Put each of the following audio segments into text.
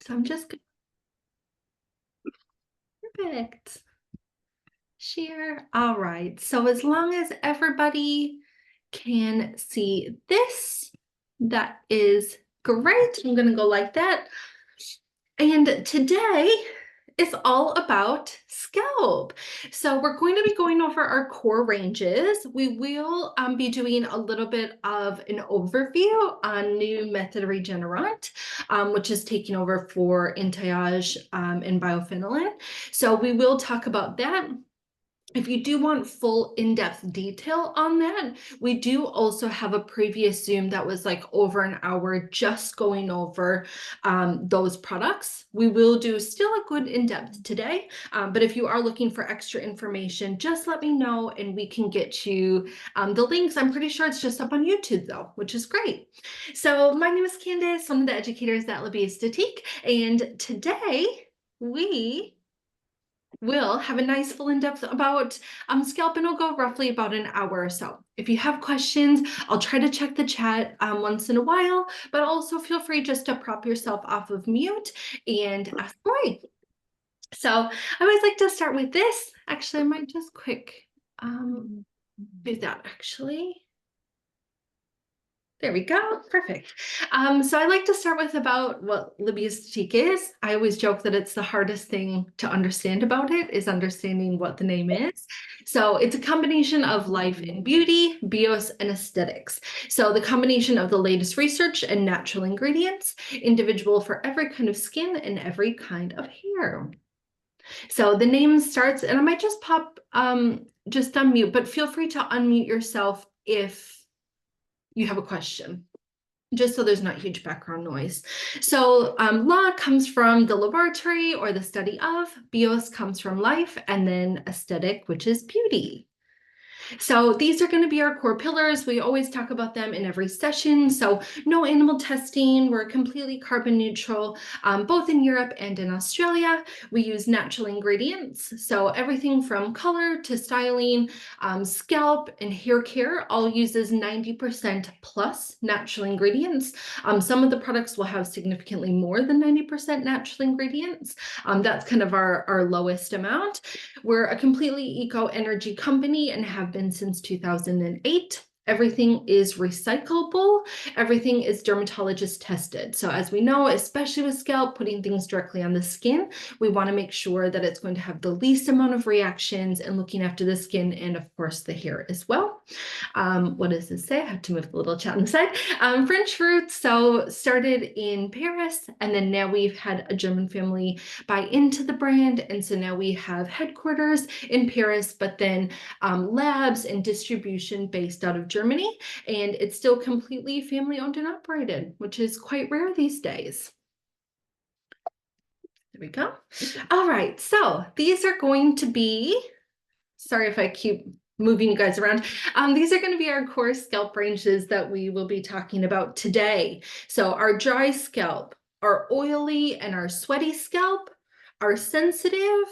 So I'm just perfect. Share. All right. So as long as everybody can see this, that is great. I'm going to go like that. And today is all about scalp. So we're going to be going over our core ranges. We will be doing a little bit of an overview on new method regenerant, which is taking over for anti-age and biophenolin. So we will talk about that. If you do want full in-depth detail on that, we do also have a previous Zoom that was like over an hour just going over those products. We will do still a good in-depth today, but if you are looking for extra information, just let me know and we can get you the links. I'm pretty sure it's just up on YouTube though, which is great. So my name is Candice, one of the educators at La Esthétique, and today we will have a nice full in-depth about scalp, and it'll go roughly about an hour or so. If you have questions, I'll try to check the chat once in a while, but also feel free just to prop yourself off of mute and ask away. So I always like to start with this. Actually, I might just quick do that actually. There we go. Perfect. So I like to start with about what La Esthétique is. I always joke that it's the hardest thing to understand about it is understanding what the name is. So it's a combination of life and beauty, bios, and aesthetics. So the combination of the latest research and natural ingredients, individual for every kind of skin and every kind of hair. So the name starts, and I might just pop just unmute, but feel free to unmute yourself if you have a question, just so there's not huge background noise. So la comes from the laboratory or the study of, bios comes from life, and then aesthetic, which is beauty. So these are going to be our core pillars. We always talk about them in every session. So no animal testing. We're completely carbon neutral, both in Europe and in Australia. We use natural ingredients. So everything from color to styling, scalp and hair care all uses 90% plus natural ingredients. Some of the products will have significantly more than 90% natural ingredients. That's kind of our lowest amount. We're a completely eco-energy company and have been since 2008. Everything is recyclable. Everything is dermatologist tested. So as we know, especially with scalp, putting things directly on the skin, we want to make sure that it's going to have the least amount of reactions and looking after the skin and of course the hair as well. What does this say? I have to move the little chat on the side. French roots, so started in Paris, and then now we've had a German family buy into the brand, and so now we have headquarters in Paris, but then labs and distribution based out of Germany, and it's still completely family owned and operated, which is quite rare these days. There we go. All right, so these are going to be, sorry if I keep moving you guys around. These are going to be our core scalp ranges that we will be talking about today. So our dry scalp, our oily and our sweaty scalp, our sensitive,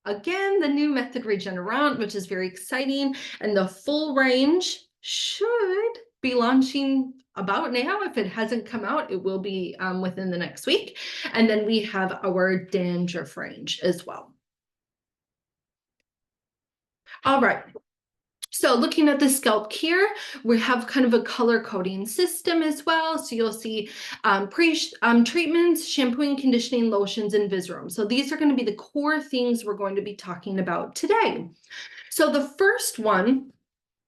again, the new method regenerant, which is very exciting, and the full range should be launching about now. If it hasn't come out, it will be within the next week. And then we have our dandruff range as well. All right. So looking at the scalp here, we have kind of a color coding system as well. So you'll see treatments, shampooing, conditioning, lotions, and Visrum. So these are going to be the core things we're going to be talking about today. So the first one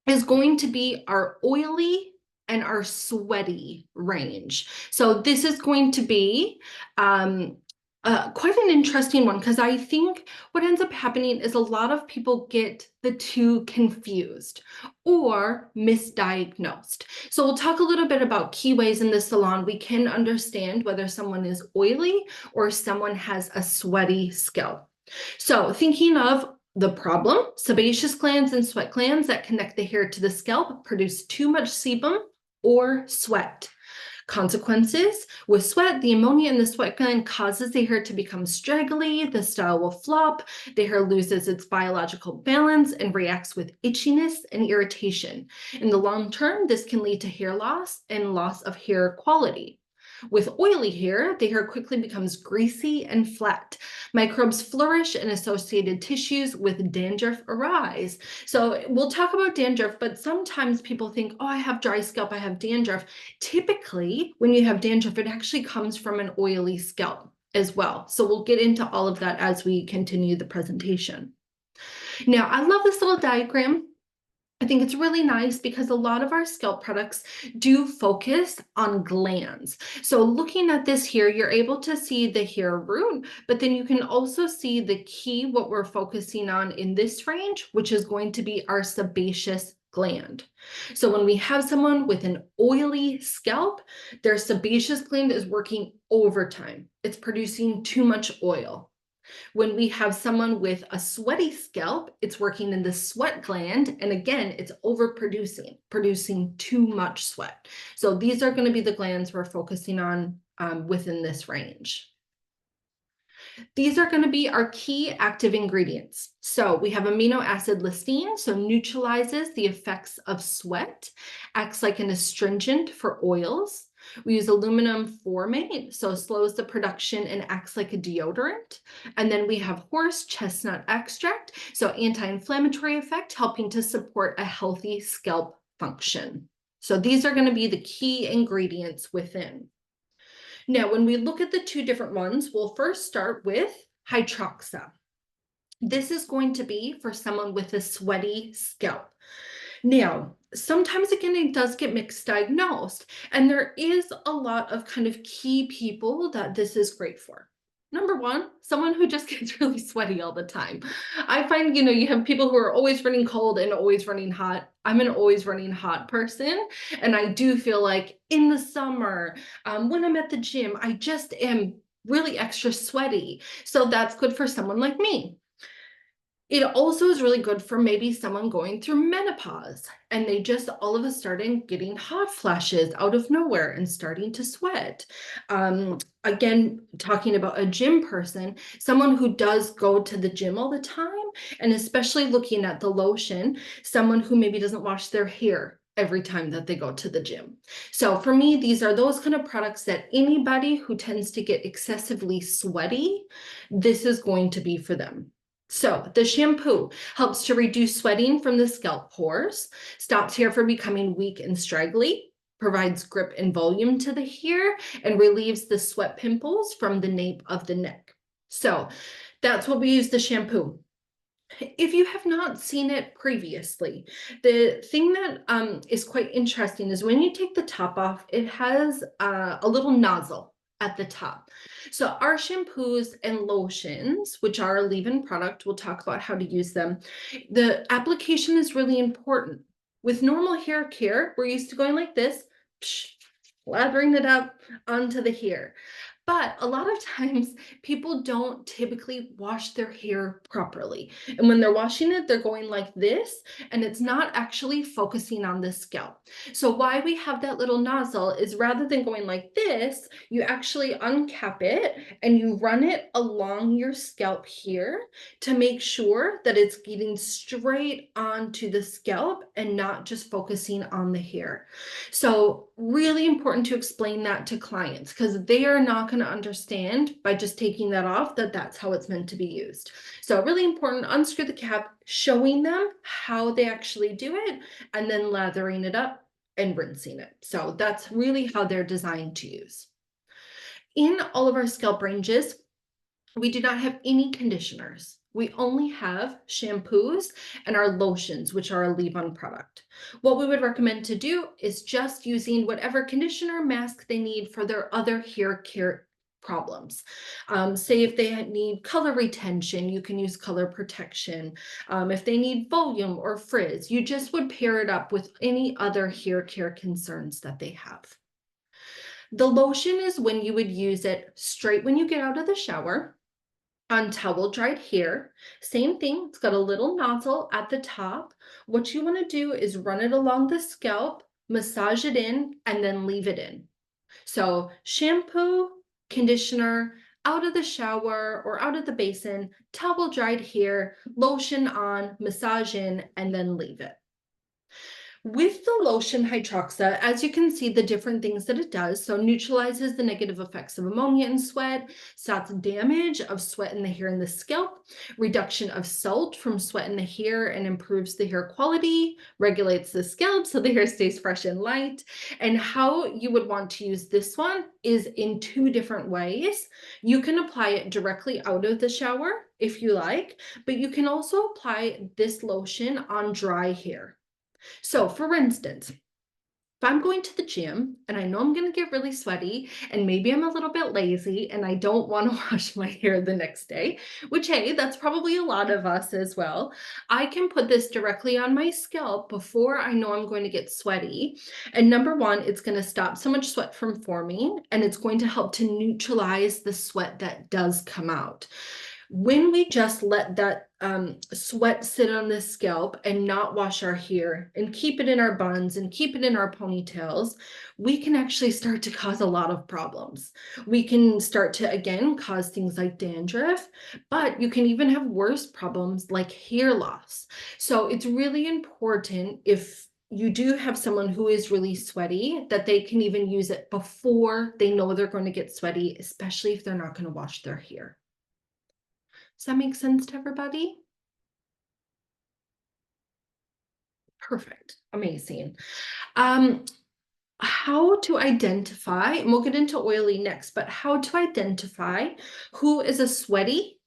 is going to be our oily and our sweaty range. So this is going to be quite an interesting one, because I think what ends up happening is a lot of people get the two confused or misdiagnosed. So we'll talk a little bit about key ways in the salon we can understand whether someone is oily or someone has a sweaty scalp. So thinking of the problem, sebaceous glands and sweat glands that connect the hair to the scalp produce too much sebum or sweat. Consequences: with sweat, the ammonia in the sweat gland causes the hair to become straggly, the style will flop, the hair loses its biological balance and reacts with itchiness and irritation. In the long term, this can lead to hair loss and loss of hair quality. With oily hair, the hair quickly becomes greasy and flat. Microbes flourish and associated tissues with dandruff arise. So we'll talk about dandruff, but sometimes people think, oh, I have dry scalp, I have dandruff. Typically, when you have dandruff, it actually comes from an oily scalp as well. So we'll get into all of that as we continue the presentation. Now, I love this little diagram. I think it's really nice because a lot of our scalp products do focus on glands. So looking at this here, you're able to see the hair root, but then you can also see the key, what we're focusing on in this range, which is going to be our sebaceous gland. So when we have someone with an oily scalp, their sebaceous gland is working overtime. It's producing too much oil. When we have someone with a sweaty scalp, it's working in the sweat gland. And again, it's overproducing, producing too much sweat. So these are going to be the glands we're focusing on within this range. These are going to be our key active ingredients. So we have amino acid lysine, so neutralizes the effects of sweat, acts like an astringent for oils. We use aluminum formate, so slows the production and acts like a deodorant. And then we have horse chestnut extract, so anti-inflammatory effect, helping to support a healthy scalp function. So these are going to be the key ingredients within. Now, when we look at the two different ones, we'll first start with hydroxa. This is going to be for someone with a sweaty scalp. Now, sometimes again, it does get mixed diagnosed, and there is a lot of kind of key people that this is great for. Number one, someone who just gets really sweaty all the time. I find, you have people who are always running cold and always running hot. I'm an always running hot person. And I do feel like in the summer, when I'm at the gym, I just am really extra sweaty. So that's good for someone like me. It also is really good for maybe someone going through menopause and they just all of a sudden getting hot flashes out of nowhere and starting to sweat. Again, talking about a gym person, someone who does go to the gym all the time, and especially looking at the lotion, someone who maybe doesn't wash their hair every time that they go to the gym. So for me, these are those kind of products that anybody who tends to get excessively sweaty, this is going to be for them. So the shampoo helps to reduce sweating from the scalp pores, stops hair from becoming weak and straggly, provides grip and volume to the hair, and relieves the sweat pimples from the nape of the neck. So that's what we use the shampoo. If you have not seen it previously, the thing that is quite interesting is when you take the top off, it has a little nozzle at the top. So our shampoos and lotions, which are a leave-in product, we'll talk about how to use them. The application is really important. With normal hair care, we're used to going like this, lathering it up onto the hair. But a lot of times people don't typically wash their hair properly. And when they're washing it, they're going like this, and it's not actually focusing on the scalp. So why we have that little nozzle is rather than going like this, you actually uncap it and you run it along your scalp here to make sure that it's getting straight onto the scalp and not just focusing on the hair. So really important to explain that to clients because they are not going to understand by just taking that off that that's how it's meant to be used. So really important, unscrew the cap, showing them how they actually do it, and then lathering it up and rinsing it. So that's really how they're designed to use. In all of our scalp ranges, we do not have any conditioners. We only have shampoos and our lotions, which are a leave-on product. What we would recommend to do is just using whatever conditioner mask they need for their other hair care problems. Say if they need color retention, you can use color protection. If they need volume or frizz, you just would pair it up with any other hair care concerns that they have. The lotion is when you would use it straight when you get out of the shower, on towel dried hair. Same thing, it's got a little nozzle at the top. What you want to do is run it along the scalp, massage it in, and then leave it in. So shampoo, conditioner, out of the shower or out of the basin, towel dried hair, lotion on, massage in, and then leave it. With the lotion hydroxa, as you can see, the different things that it does. So neutralizes the negative effects of ammonia in sweat, stops damage of sweat in the hair and the scalp, reduction of salt from sweat in the hair and improves the hair quality, regulates the scalp so the hair stays fresh and light. And how you would want to use this one is in two different ways. You can apply it directly out of the shower if you like, but you can also apply this lotion on dry hair. So for instance, if I'm going to the gym and I know I'm going to get really sweaty and maybe I'm a little bit lazy and I don't want to wash my hair the next day, which, hey, that's probably a lot of us as well, I can put this directly on my scalp before I know I'm going to get sweaty. And number one, it's going to stop so much sweat from forming and it's going to help to neutralize the sweat that does come out. When we just let that sweat sit on the scalp and not wash our hair and keep it in our buns and keep it in our ponytails, we can actually start to cause a lot of problems. We can start to, again, cause things like dandruff, but you can even have worse problems like hair loss. So it's really important, if you do have someone who is really sweaty, that they can even use it before they know they're going to get sweaty, especially if they're not going to wash their hair. Does that make sense to everybody? Perfect. Amazing. How to identify, and we'll get into oily next, but how to identify who is a sweaty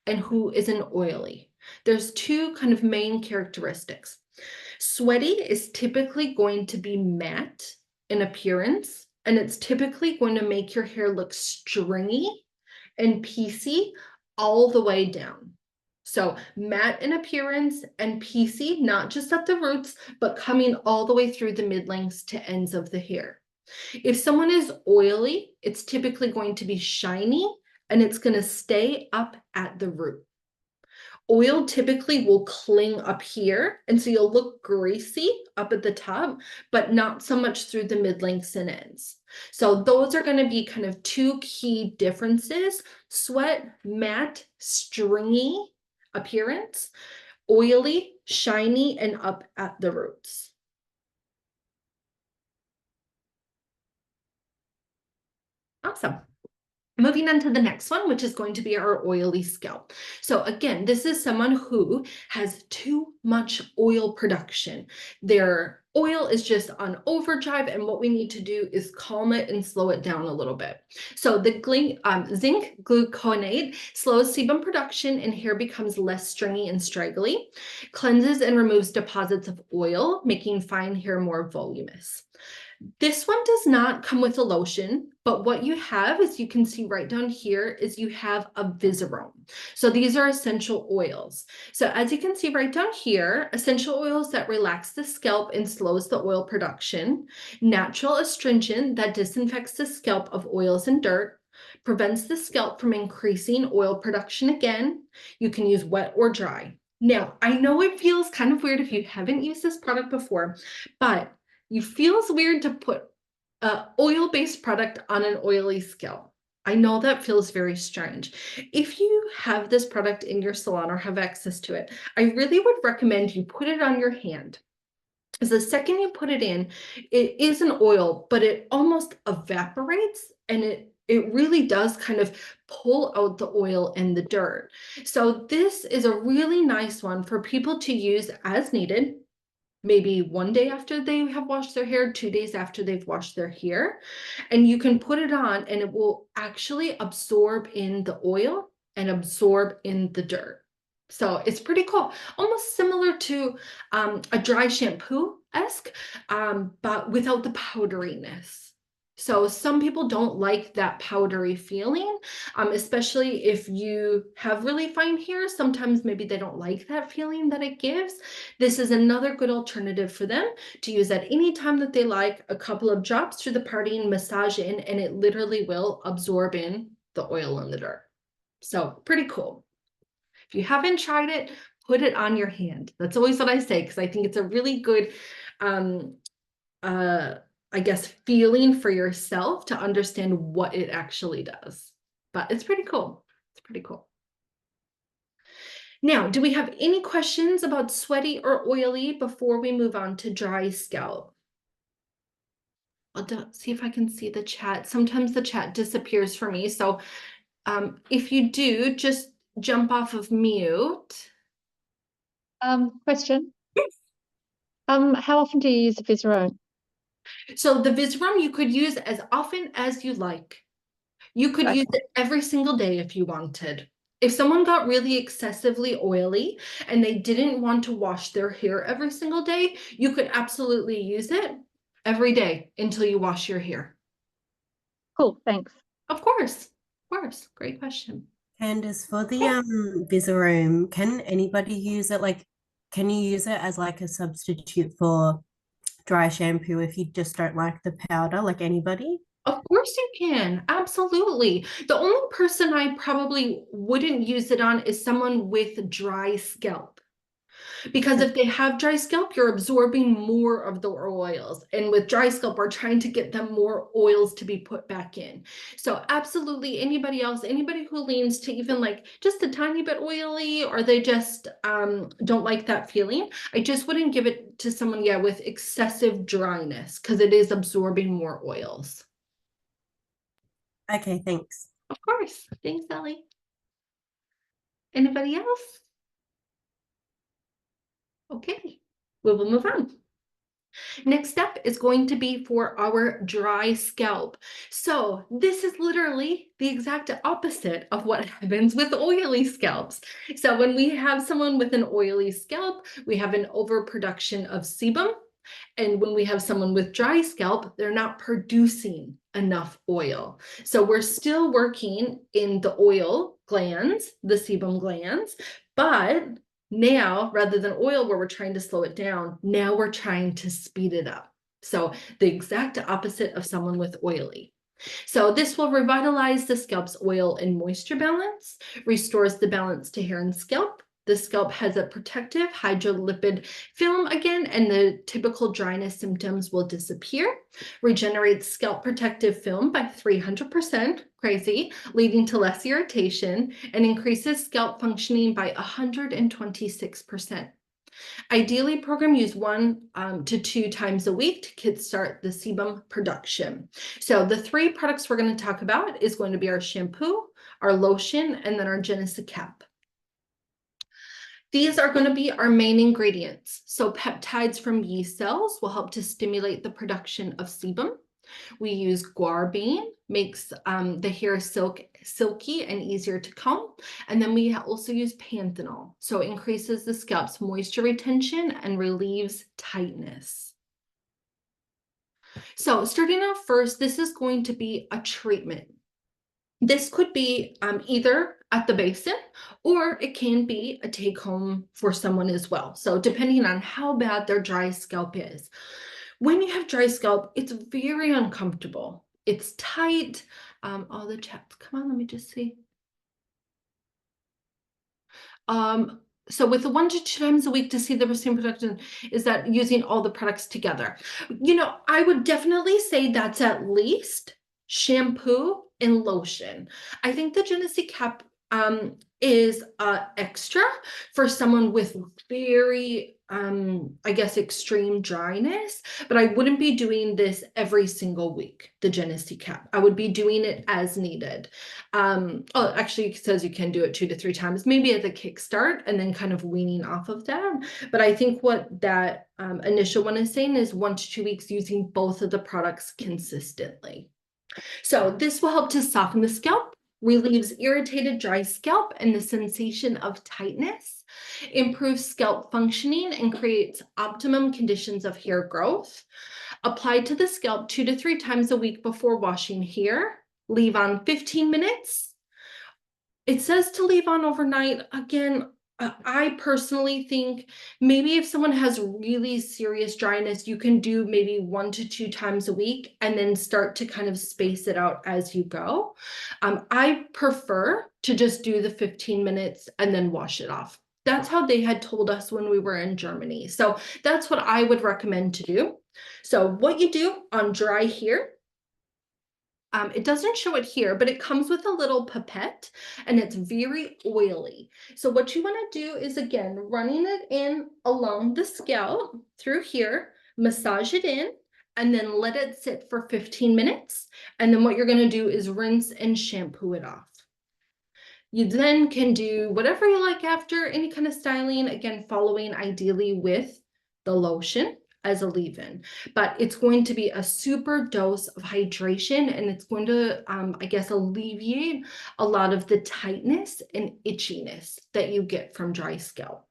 and who is an oily. There's two kind of main characteristics. Sweaty is typically going to be matte in appearance, and it's typically going to make your hair look stringy and piecey all the way down. So matte in appearance and piecey, not just at the roots, but coming all the way through the mid-lengths to ends of the hair. If someone is oily, it's typically going to be shiny and it's going to stay up at the root. Oil typically will cling up here, and so you'll look greasy up at the top, but not so much through the mid-lengths and ends. So those are going to be kind of two key differences: sweat, matte, stringy appearance, oily, shiny, and up at the roots. Awesome. Moving on to the next one, which is going to be our oily scalp. So again, this is someone who has too much oil production. Their oil is just on overdrive, and what we need to do is calm it and slow it down a little bit. So the zinc gluconate slows sebum production and hair becomes less stringy and straggly, cleanses and removes deposits of oil, making fine hair more voluminous. This one does not come with a lotion, but what you have, as you can see right down here, is you have a Visirome. So these are essential oils. So as you can see right down here, essential oils that relax the scalp and slows the oil production, natural astringent that disinfects the scalp of oils and dirt, prevents the scalp from increasing oil production again. You can use wet or dry. Now, I know it feels kind of weird if you haven't used this product before, but it feels weird to put an oil-based product on an oily scalp. I know that feels very strange. If you have this product in your salon or have access to it, I really would recommend you put it on your hand. Because the second you put it in, it is an oil, but it almost evaporates, and it really does kind of pull out the oil and the dirt. So this is a really nice one for people to use as needed. Maybe one day after they have washed their hair, 2 days after they've washed their hair, and you can put it on and it will actually absorb in the oil and absorb in the dirt. So it's pretty cool, almost similar to a dry shampoo-esque, but without the powderiness. So some people don't like that powdery feeling, especially if you have really fine hair. Sometimes maybe they don't like that feeling that it gives. This is another good alternative for them to use at any time that they like. A couple of drops through the parting, massage in, and it literally will absorb in the oil and the dirt. So pretty cool. If you haven't tried it, put it on your hand. That's always what I say, because I think it's a really good I guess, feeling for yourself to understand what it actually does. But it's pretty cool. It's pretty cool. Now, do we have any questions about sweaty or oily before we move on to dry scalp? See if I can see the chat. Sometimes the chat disappears for me. So if you do, just jump off of mute. Question. How often do you use the Visaron? So the Visram you could use as often as you like. You could use it every single day if you wanted. If someone got really excessively oily and they didn't want to wash their hair every single day, you could absolutely use it every day until you wash your hair. Cool, thanks. Of course. Of course. Great question. Candice, for the Visaroom, can anybody use it? Like, can you use it as like a substitute for dry shampoo if you just don't like the powder, like anybody? Of course you can. Absolutely. The only person I probably wouldn't use it on is someone with dry scalp. Because if they have dry scalp, you're absorbing more of the oils. And with dry scalp, we're trying to get them more oils to be put back in. So absolutely anybody else, anybody who leans to even like just a tiny bit oily, or they just don't like that feeling, I just wouldn't give it to someone, yeah, with excessive dryness because it is absorbing more oils. Okay, thanks. Of course. Thanks, Ellie. Anybody else? Okay, we will move on. Next step is going to be for our dry scalp. So this is literally the exact opposite of what happens with oily scalps. So when we have someone with an oily scalp, we have an overproduction of sebum. And when we have someone with dry scalp, they're not producing enough oil. So we're still working in the oil glands, the sebum glands, but now rather than oil where we're trying to slow it down, now we're trying to speed it up. So the exact opposite of someone with oily. So this will revitalize the scalp's oil and moisture balance, restores the balance to hair and scalp. The scalp has a protective hydrolipid film again, and the typical dryness symptoms will disappear. Regenerates scalp protective film by 300%, crazy, leading to less irritation, and increases scalp functioning by 126%. Ideally, program use 1 to 2 times a week to kickstart the sebum production. So the 3 products we're going to talk about is going to be our shampoo, our lotion, and then our Genesis cap. These are going to be our main ingredients. So peptides from yeast cells will help to stimulate the production of sebum. We use guar bean, makes the hair silky and easier to comb. And then we also use panthenol, so it increases the scalp's moisture retention and relieves tightness. So starting off first, this is going to be a treatment. This could be either at the basin, or it can be a take home for someone as well. So depending on how bad their dry scalp is. When you have dry scalp, it's very uncomfortable. It's tight. All the chats, come on, let me just see. So with the 1 to 2 times a week to see the same production, is that using all the products together? You know, I would definitely say that's at least shampoo and lotion. I think the Genesis cap is extra for someone with very I guess extreme dryness, but I wouldn't be doing this every single week, the Genesis cap. I would be doing it as needed. Oh, actually it says you can do it 2 to 3 times, maybe at the kickstart and then kind of weaning off of that. But I think what that initial one is saying is 1 to 2 weeks using both of the products consistently. So this will help to soften the scalp, relieves irritated dry scalp and the sensation of tightness, improves scalp functioning and creates optimum conditions of hair growth. Applied to the scalp 2 to 3 times a week before washing hair. Leave on 15 minutes. It says to leave on overnight. Again, I personally think maybe if someone has really serious dryness, you can do maybe 1 to 2 times a week and then start to kind of space it out as you go. I prefer to just do the 15 minutes and then wash it off. That's how they had told us when we were in Germany. So that's what I would recommend to do. So what you do on dry hair, It doesn't show it here, but it comes with a little pipette and it's very oily. So what you want to do is, again, running it in along the scalp through here, massage it in, and then let it sit for 15 minutes. And then what you're going to do is rinse and shampoo it off. You then can do whatever you like after, any kind of styling, again, following ideally with the lotion as a leave-in. But it's going to be a super dose of hydration, and it's going to, I guess, alleviate a lot of the tightness and itchiness that you get from dry scalp.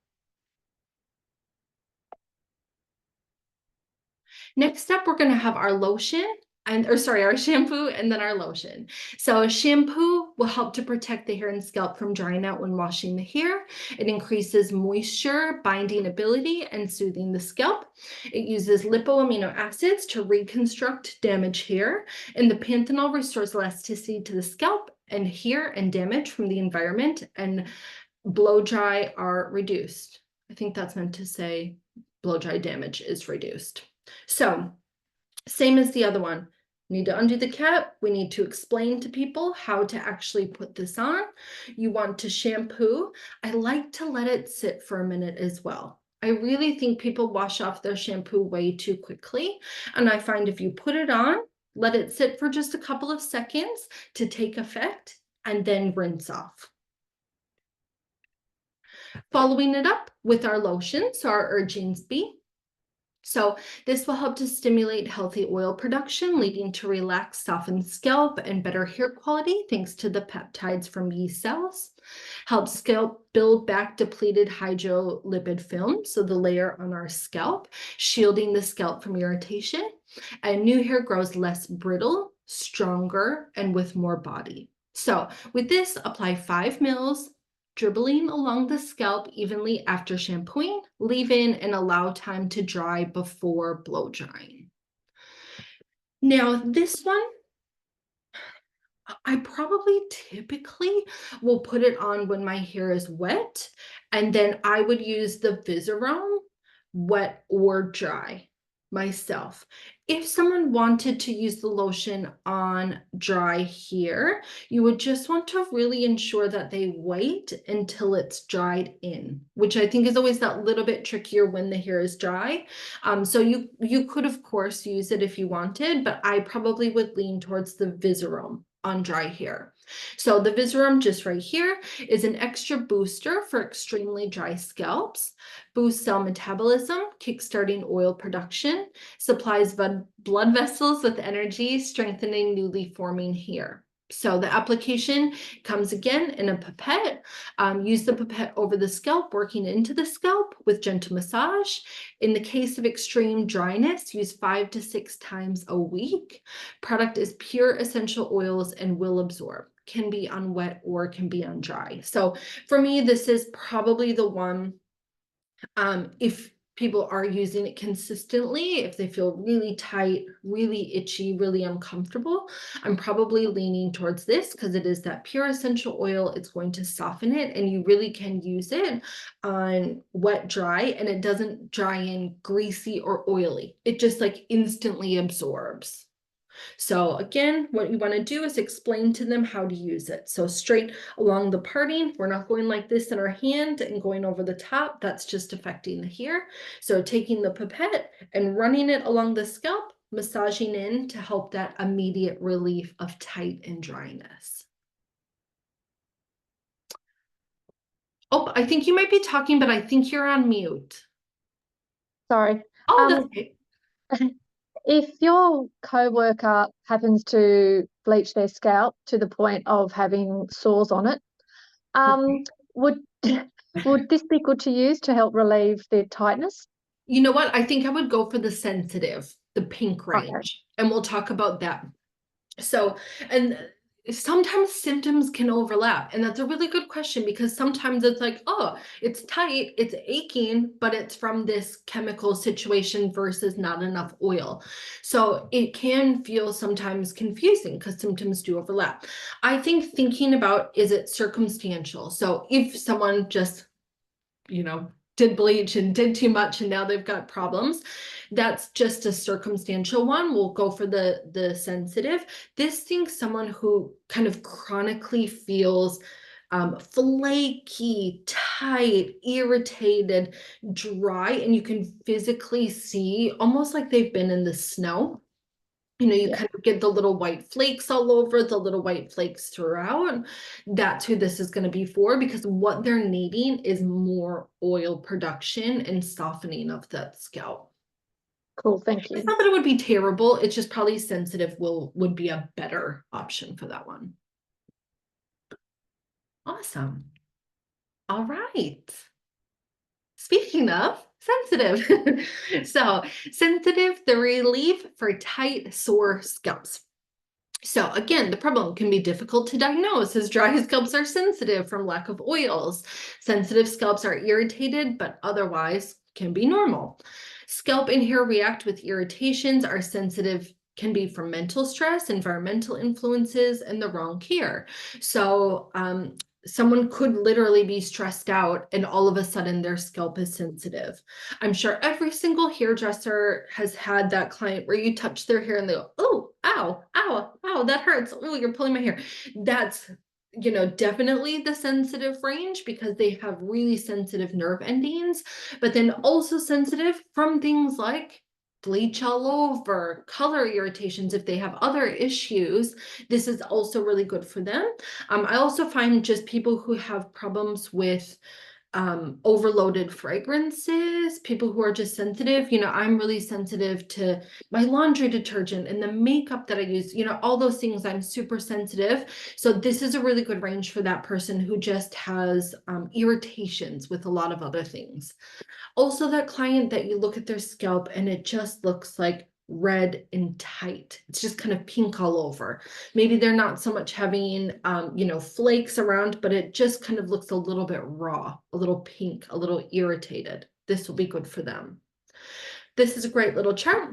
Next up, we're going to have our lotion our shampoo and then our lotion. So shampoo will help to protect the hair and scalp from drying out when washing the hair. It increases moisture, binding ability, and soothing the scalp. It uses lipoamino acids to reconstruct damaged hair, and the panthenol restores elasticity to the scalp and hair and damage from the environment, and blow dry are reduced. I think that's meant to say blow dry damage is reduced. So same as the other one. Need to undo the cap. We need to explain to people how to actually put this on. You want to shampoo. I like to let it sit for a minute as well. I really think people wash off their shampoo way too quickly. And I find if you put it on, let it sit for just a couple of seconds to take effect, and then rinse off. Following it up with our lotion, so our Urgings B. So this will help to stimulate healthy oil production, leading to relaxed, softened scalp and better hair quality thanks to the peptides from yeast cells. Helps scalp build back depleted hydrolipid film, so the layer on our scalp, shielding the scalp from irritation. And new hair grows less brittle, stronger, and with more body. So with this, apply 5 mils, dribbling along the scalp evenly after shampooing, leave in and allow time to dry before blow drying. Now this one, I probably typically will put it on when my hair is wet, and then I would use the Viserum wet or dry myself. If someone wanted to use the lotion on dry hair, you would just want to really ensure that they wait until it's dried in, which I think is always that little bit trickier when the hair is dry. So you could, of course, use it if you wanted, but I probably would lean towards the Viserum on dry hair. So the Viserum just right here is an extra booster for extremely dry scalps, boosts cell metabolism, kickstarting oil production, supplies blood vessels with energy, strengthening newly forming hair. So the application comes again in a pipette. Use the pipette over the scalp, working into the scalp with gentle massage. In the case of extreme dryness, use 5 to 6 times a week. Product is pure essential oils and will absorb. Can be on wet or can be on dry. So for me, this is probably the one, if people are using it consistently, if they feel really tight, really itchy, really uncomfortable, I'm probably leaning towards this because it is that pure essential oil. It's going to soften it, and you really can use it on wet, dry, and it doesn't dry in greasy or oily. It just like instantly absorbs. So again, what you want to do is explain to them how to use it. So straight along the parting, we're not going like this in our hand and going over the top. That's just affecting the hair. So taking the pipette and running it along the scalp, massaging in to help that immediate relief of tight and dryness. Oh, I think you might be talking, but I think you're on mute. Sorry. Oh, that's okay. If your coworker happens to bleach their scalp to the point of having sores on it, would would this be good to use to help relieve the tightness? You know what? I think I would go for the sensitive, the pink Okay. range, and we'll talk about that. So, and sometimes symptoms can overlap, and that's a really good question, because sometimes it's like, oh, it's tight, it's aching, but it's from this chemical situation versus not enough oil. So it can feel sometimes confusing because symptoms do overlap. I think thinking about, is it circumstantial? So if someone just, did bleach and did too much and now they've got problems. That's just a circumstantial one. We'll go for the sensitive. This thing, someone who kind of chronically feels flaky, tight, irritated, dry, and you can physically see almost like they've been in the snow. You know, you Yeah. kind of get the little white flakes all over, the little white flakes throughout. That's who this is going to be for, because what they're needing is more oil production and softening of that scalp. Cool, thank It's you. not that it would be terrible, it's just probably sensitive would be a better option for that one. Awesome. All right. Speaking of sensitive, so sensitive, the relief for tight, sore scalps. So again, the problem can be difficult to diagnose as dry scalps are sensitive from lack of oils. Sensitive scalps are irritated, but otherwise can be normal. Scalp and hair react with irritations, are sensitive, can be from mental stress, environmental influences, and the wrong care. So someone could literally be stressed out and all of a sudden their scalp is sensitive. I'm sure every single hairdresser has had that client where you touch their hair and they go, oh, ow, ow, ow, that hurts. Oh, you're pulling my hair. That's, you know, definitely the sensitive range because they have really sensitive nerve endings, but then also sensitive from things like bleach all over, color irritations. If they have other issues, this is also really good for them. I also find just people who have problems with overloaded fragrances, people who are just sensitive. You know, I'm really sensitive to my laundry detergent and the makeup that I use, you know, all those things. I'm super sensitive. So this is a really good range for that person who just has irritations with a lot of other things. Also, that client that you look at their scalp and it just looks like red and tight. It's just kind of pink all over. Maybe they're not so much having, you know, flakes around, but it just kind of looks a little bit raw, a little pink, a little irritated. This will be good for them. This is a great little chart.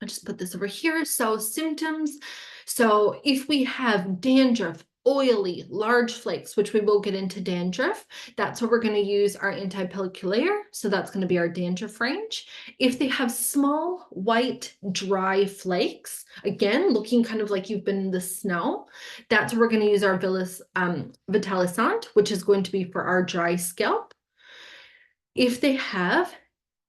I'll just put this over here. So symptoms. So if we have dandruff, oily, large flakes, which we will get into dandruff, that's where we're going to use our anti-pellicular. So that's going to be our dandruff range. If they have small, white, dry flakes, again, looking kind of like you've been in the snow, that's where we're going to use our Vitalisant, which is going to be for our dry scalp. If they have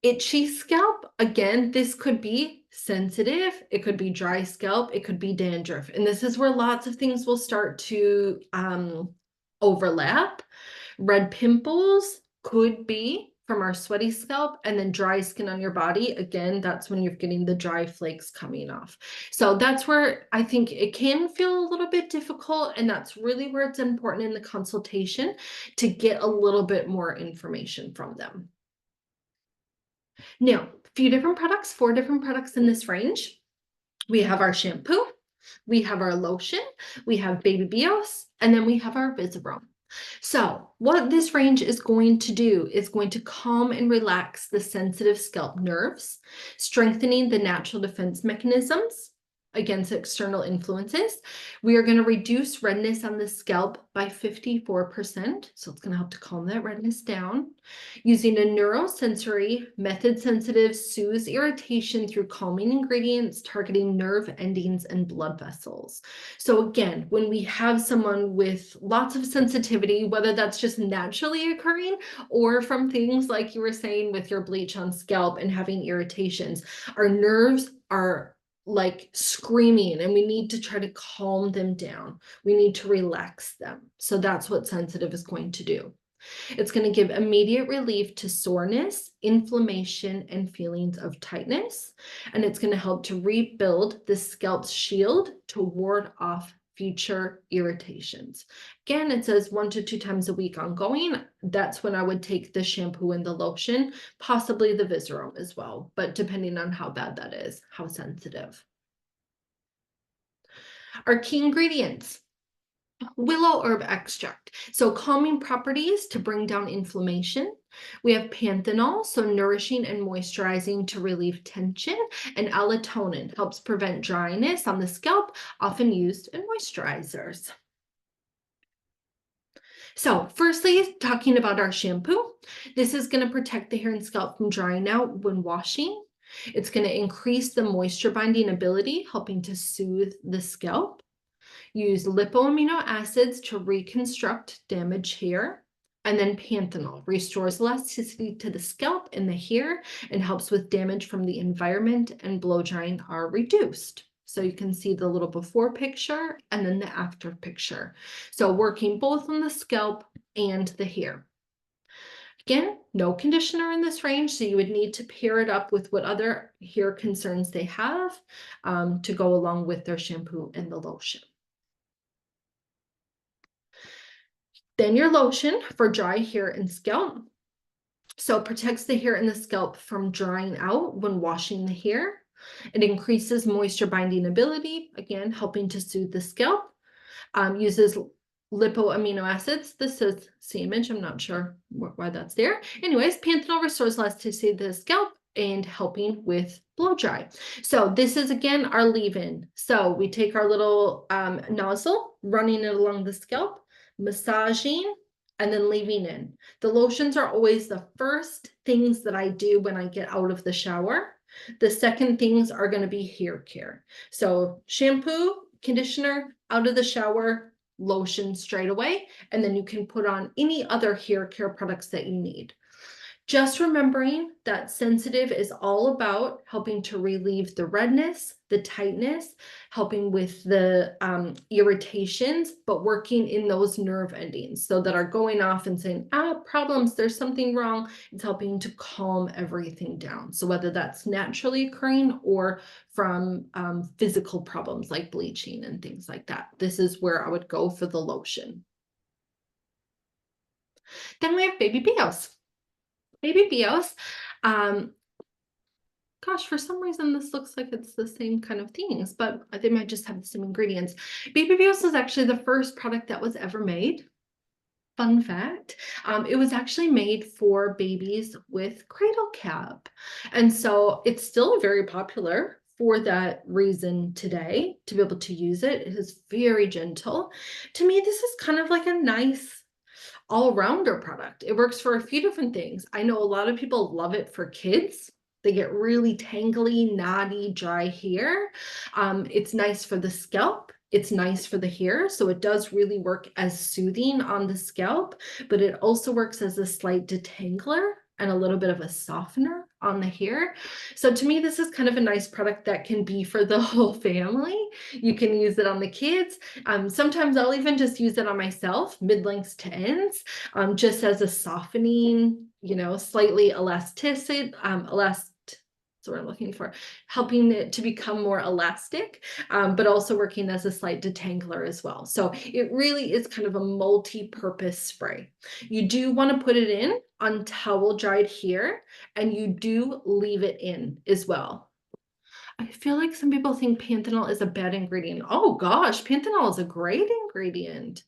itchy scalp, again, this could be sensitive, it could be dry scalp, it could be dandruff. And this is where lots of things will start to overlap. Red pimples could be from our sweaty scalp, and then dry skin on your body. Again, that's when you're getting the dry flakes coming off. So that's where I think it can feel a little bit difficult, and that's really where it's important in the consultation to get a little bit more information from them. Now, a few different products, 4 different products in this range. We have our shampoo, we have our lotion, we have Baby Bios, and then we have our Visirom. So what this range is going to do is going to calm and relax the sensitive scalp nerves, strengthening the natural defense mechanisms against external influences. We are going to reduce redness on the scalp by 54%. So it's going to help to calm that redness down. Using a neurosensory method sensitive soothes irritation through calming ingredients, targeting nerve endings and blood vessels. So again, when we have someone with lots of sensitivity, whether that's just naturally occurring or from things like you were saying with your bleach on scalp and having irritations, our nerves are like screaming and we need to try to calm them down. We need to relax them. So that's what sensitive is going to do. It's going to give immediate relief to soreness, inflammation, and feelings of tightness. And it's going to help to rebuild the scalp's shield to ward off future irritations. Again, it says 1 to 2 times a week ongoing. That's when I would take the shampoo and the lotion, possibly the Visirom as well, but depending on how bad that is, how sensitive. Our key ingredients. Willow herb extract, so calming properties to bring down inflammation. We have panthenol, so nourishing and moisturizing to relieve tension, and allotonin helps prevent dryness on the scalp, often used in moisturizers. So firstly, talking about our shampoo, this is going to protect the hair and scalp from drying out when washing. It's going to increase the moisture binding ability, helping to soothe the scalp. Use lipoamino acids to reconstruct damaged hair. And then panthenol restores elasticity to the scalp and the hair and helps with damage from the environment, and blow drying are reduced. So you can see the little before picture and then the after picture. So working both on the scalp and the hair. Again, no conditioner in this range, so you would need to pair it up with what other hair concerns they have to go along with their shampoo and the lotion. Then your lotion for dry hair and scalp. So it protects the hair and the scalp from drying out when washing the hair. It increases moisture binding ability, again, helping to soothe the scalp. Uses lipoamino acids. This is the image. I'm not sure why that's there. Anyways, panthenol restores elasticity to the scalp and helping with blow dry. So this is again our leave-in. So we take our little nozzle, running it along the scalp, massaging, and then leaving in. The lotions are always the first things that I do when I get out of the shower. The second things are going to be hair care. So shampoo, conditioner, out of the shower, lotion straight away, and then you can put on any other hair care products that you need. Just remembering that sensitive is all about helping to relieve the redness, the tightness, helping with the irritations, but working in those nerve endings so that are going off and saying, problems, there's something wrong. It's helping to calm everything down. So whether that's naturally occurring or from physical problems like bleaching and things like that, this is where I would go for the lotion. Then we have Baby Bios. Baby Bios, gosh, for some reason this looks like it's the same kind of things, but they might just have the same ingredients. Baby Bios is actually the first product that was ever made. Fun fact, it was actually made for babies with cradle cap. And so it's still very popular for that reason today, to be able to use it. It is very gentle. To me, this is kind of like a nice all-rounder product. It works for a few different things. I know a lot of people love it for kids. They get really tangly, knotty, dry hair. It's nice for the scalp. It's nice for the hair. So it does really work as soothing on the scalp, but it also works as a slight detangler and a little bit of a softener on the hair. So to me, this is kind of a nice product that can be for the whole family. You can use it on the kids. Sometimes I'll even just use it on myself, mid-lengths to ends, just as a softening, slightly elasticity, that's what I'm looking for, helping it to become more elastic, but also working as a slight detangler as well. So it really is kind of a multi-purpose spray. You do want to put it in on towel dried hair, and you do leave it in as well. I feel like some people think panthenol is a bad ingredient. Oh gosh, panthenol is a great ingredient.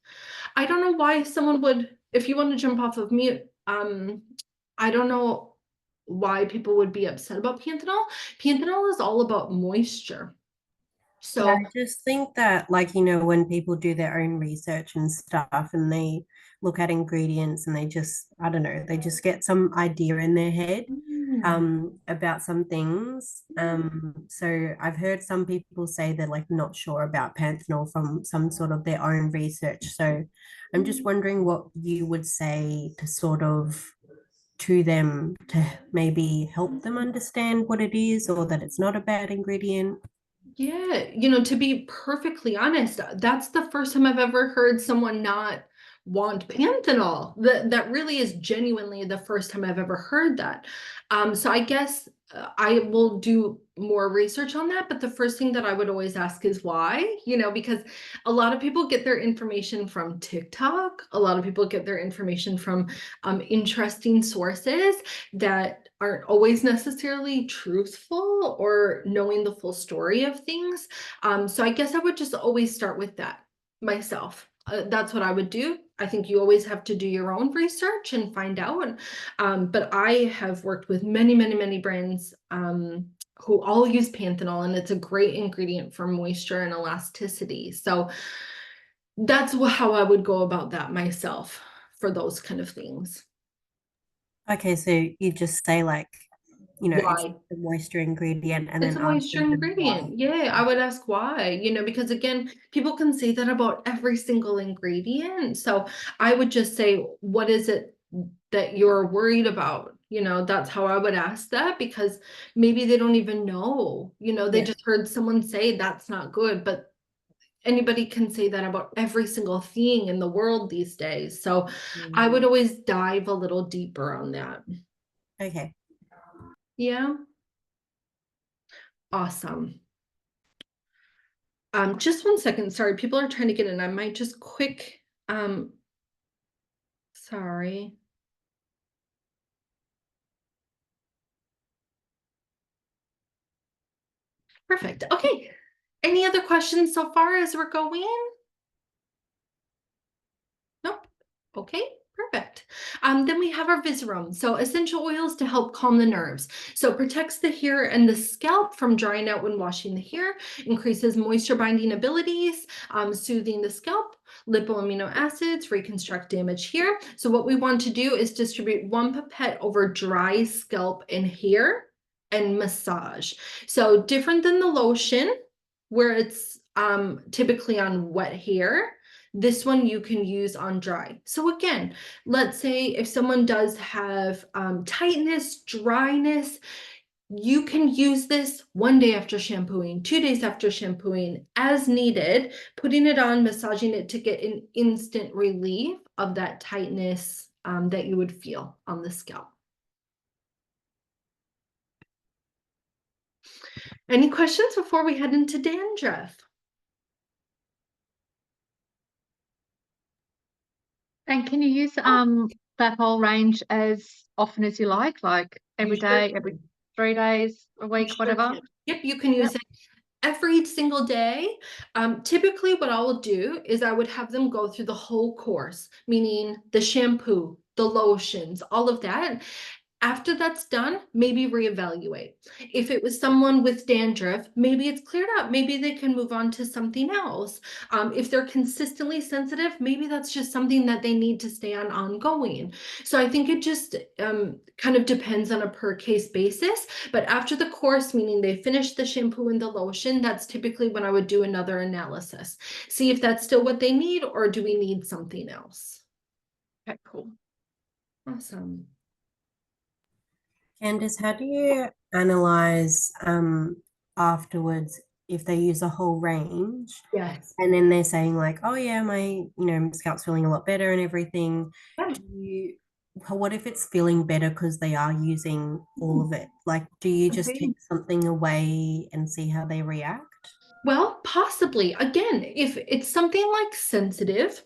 I don't know why someone would, if you want to jump off of mute, I don't know why people would be upset about panthenol. Panthenol is all about moisture. Yeah, So I just think that, like, when people do their own research and stuff and they look at ingredients and they just, I don't know, they just get some idea in their head about some things. So I've heard some people say they're like not sure about panthenol from some sort of their own research. So I'm just wondering what you would say to sort of to them to maybe help them understand what it is, or that it's not a bad ingredient. yeah, to be perfectly honest, that's the first time I've ever heard someone not want panthenol. That really is genuinely the first time I've ever heard that. So I guess I will do more research on that, but the first thing that I would always ask is why, because a lot of people get their information from TikTok. A lot of people get their information from interesting sources that aren't always necessarily truthful or knowing the full story of things. So I guess I would just always start with that myself. That's what I would do. I think you always have to do your own research and find out. But I have worked with many, many, many brands who all use panthenol, and it's a great ingredient for moisture and elasticity. So That's how I would go about that myself for those kind of things. Okay, so you just say like, it's Why? the moisture ingredient and It's then a ask moisture them why. ingredient. Yeah, I would ask why, because again, people can say that about every single ingredient. So I would just say, what is it that you're worried about? That's how I would ask that, because maybe they don't even know, they Yeah. just heard someone say that's not good, but anybody can say that about every single thing in the world these days. So I would always dive a little deeper on that. Okay. Yeah. Awesome. Just one second. Sorry, people are trying to get in. I might just sorry. Perfect. Okay. Any other questions so far as we're going? Nope. Okay, perfect. Then we have our Visirum. So essential oils to help calm the nerves. So protects the hair and the scalp from drying out when washing the hair, increases moisture binding abilities, soothing the scalp, lipoamino acids, reconstruct damaged hair. So what we want to do is distribute 1 pipette over dry scalp and hair and massage. So different than the lotion, where it's typically on wet hair. This one you can use on dry. So again, let's say if someone does have tightness, dryness, you can use this 1 day after shampooing, 2 days after shampooing, as needed, putting it on, massaging it to get an instant relief of that tightness that you would feel on the scalp. Any questions before we head into dandruff? And can you use that whole range as often as you like You every sure day, every 3 days, a You week, sure whatever? can. Yep, you can use Yep. it every single day. Typically what I will do is I would have them go through the whole course, meaning the shampoo, the lotions, all of that. After that's done, maybe reevaluate. If it was someone with dandruff, maybe it's cleared up. Maybe they can move on to something else. If they're consistently sensitive, maybe that's just something that they need to stay on ongoing. So I think it just kind of depends on a per case basis. But after the course, meaning they finish the shampoo and the lotion, that's typically when I would do another analysis. See if that's still what they need, or do we need something else? Okay, cool. Awesome. Candice, how do you analyze afterwards if they use a whole range Yes. and then they're saying like, oh yeah, my scalp's feeling a lot better and everything? Yeah. What if it's feeling better because they are using all of it? Like, do you just Okay. take something away and see how they react? Well, possibly. Again, if it's something like sensitive,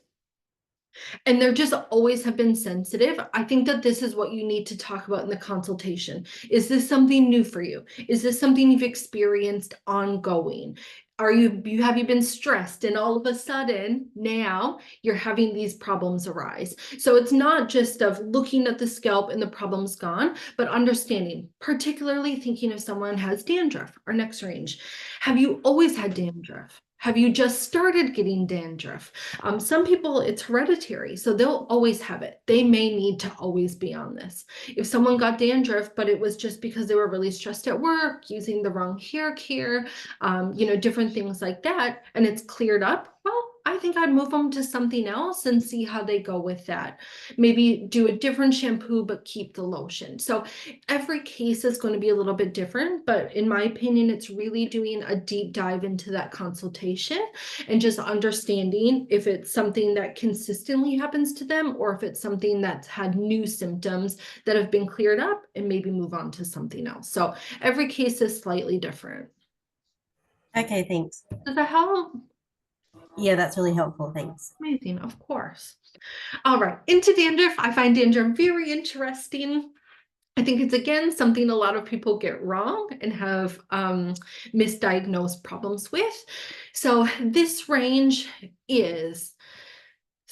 and they're just always have been sensitive, I think that this is what you need to talk about in the consultation. Is this something new for you? Is this something you've experienced ongoing? Have you been stressed and all of a sudden now you're having these problems arise? So it's not just of looking at the scalp and the problem's gone, but understanding, particularly thinking if someone has dandruff or next range. Have you always had dandruff? Have you just started getting dandruff? Some people, it's hereditary, so they'll always have it. They may need to always be on this. If someone got dandruff, but it was just because they were really stressed at work, using the wrong hair care, different things like that, and it's cleared up, well, I think I'd move them to something else and see how they go with that. Maybe do a different shampoo, but keep the lotion. So every case is going to be a little bit different, but in my opinion, it's really doing a deep dive into that consultation and just understanding if it's something that consistently happens to them or if it's something that's had new symptoms that have been cleared up, and maybe move on to something else. So every case is slightly different. Okay, thanks. Does that help? Yeah, that's really helpful. Thanks. Amazing, of course. All right, into dandruff. I find dandruff very interesting. I think it's, again, something a lot of people get wrong and have misdiagnosed problems with. So this range is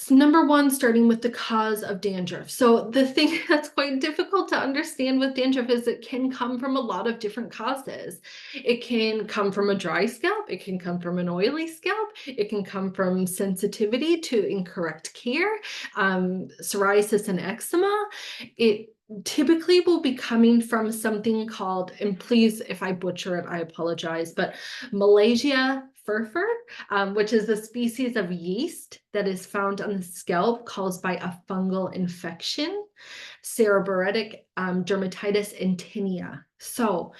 So number one, starting with the cause of dandruff. So the thing that's quite difficult to understand with dandruff is it can come from a lot of different causes. It can come from a dry scalp. It can come from an oily scalp. It can come from sensitivity to incorrect care, psoriasis and eczema. It typically will be coming from something called, and please, if I butcher it, I apologize, but Malaysia furfur, which is a species of yeast that is found on the scalp caused by a fungal infection, seborrheic dermatitis and tinea. So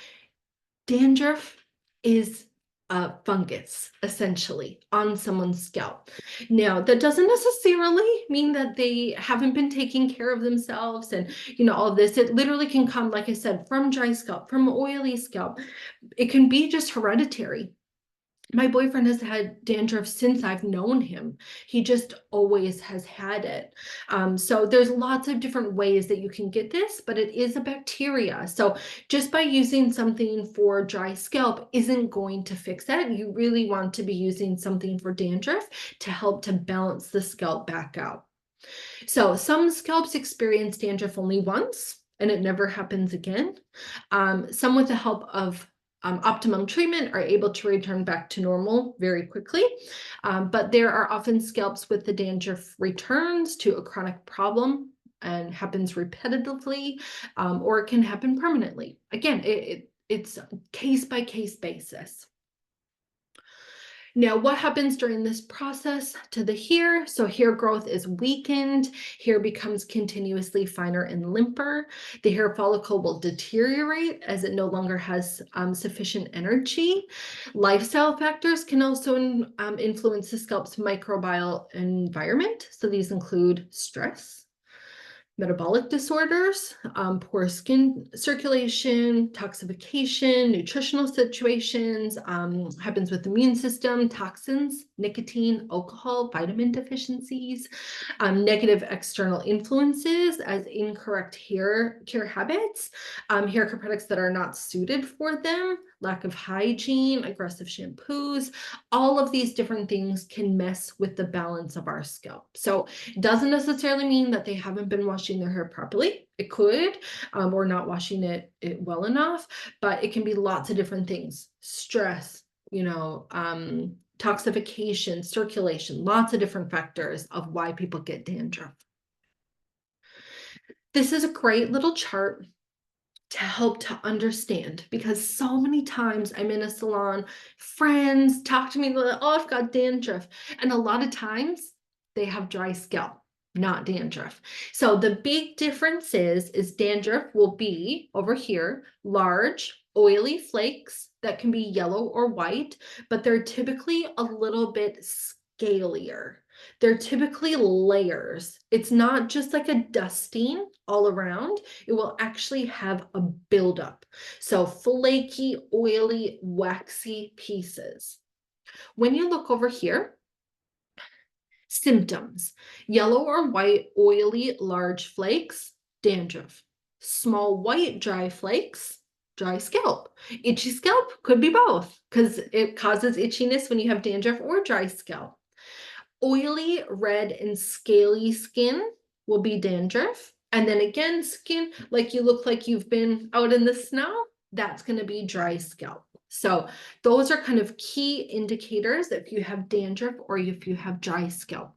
dandruff is a fungus essentially on someone's scalp. Now, that doesn't necessarily mean that they haven't been taking care of themselves and, all of this. It literally can come, like I said, from dry scalp, from oily scalp. It can be just hereditary. My boyfriend has had dandruff since I've known him. He just always has had it. So there's lots of different ways that you can get this, but it is a bacteria. So just by using something for dry scalp isn't going to fix that. You really want to be using something for dandruff to help to balance the scalp back out. So some scalps experience dandruff only once and it never happens again. Some with the help of optimum treatment are able to return back to normal very quickly. But there are often scalps with the dandruff returns to a chronic problem and happens repetitively, or it can happen permanently. Again, it's case by case basis. Now, what happens during this process to the hair? So hair growth is weakened, hair becomes continuously finer and limper. The hair follicle will deteriorate as it no longer has sufficient energy. Lifestyle factors can also influence the scalp's microbial environment. So these include stress, metabolic disorders, poor skin circulation, toxification, nutritional situations, happens with the immune system, toxins, nicotine, alcohol, vitamin deficiencies, negative external influences as incorrect hair care habits, hair care products that are not suited for them, lack of hygiene, aggressive shampoos, all of these different things can mess with the balance of our scalp. So it doesn't necessarily mean that they haven't been washing their hair properly. It could, or not washing it well enough, but it can be lots of different things. Stress, toxification, circulation, lots of different factors of why people get dandruff. This is a great little chart to help to understand, because so many times I'm in a salon, friends talk to me, oh, I've got dandruff. And a lot of times they have dry scalp, not dandruff. So the big difference is dandruff will be over here, large, oily flakes that can be yellow or white, but they're typically a little bit scalier. They're typically layers. It's not just like a dusting all around. It will actually have a buildup. So flaky, oily, waxy pieces. When you look over here, symptoms: yellow or white, oily, large flakes, dandruff. Small white, dry flakes, dry scalp. Itchy scalp, could be both, because it causes itchiness when you have dandruff or dry scalp. Oily, red, and scaly skin will be dandruff. And then again, skin like you look like you've been out in the snow, that's going to be dry scalp. So those are kind of key indicators if you have dandruff or if you have dry scalp.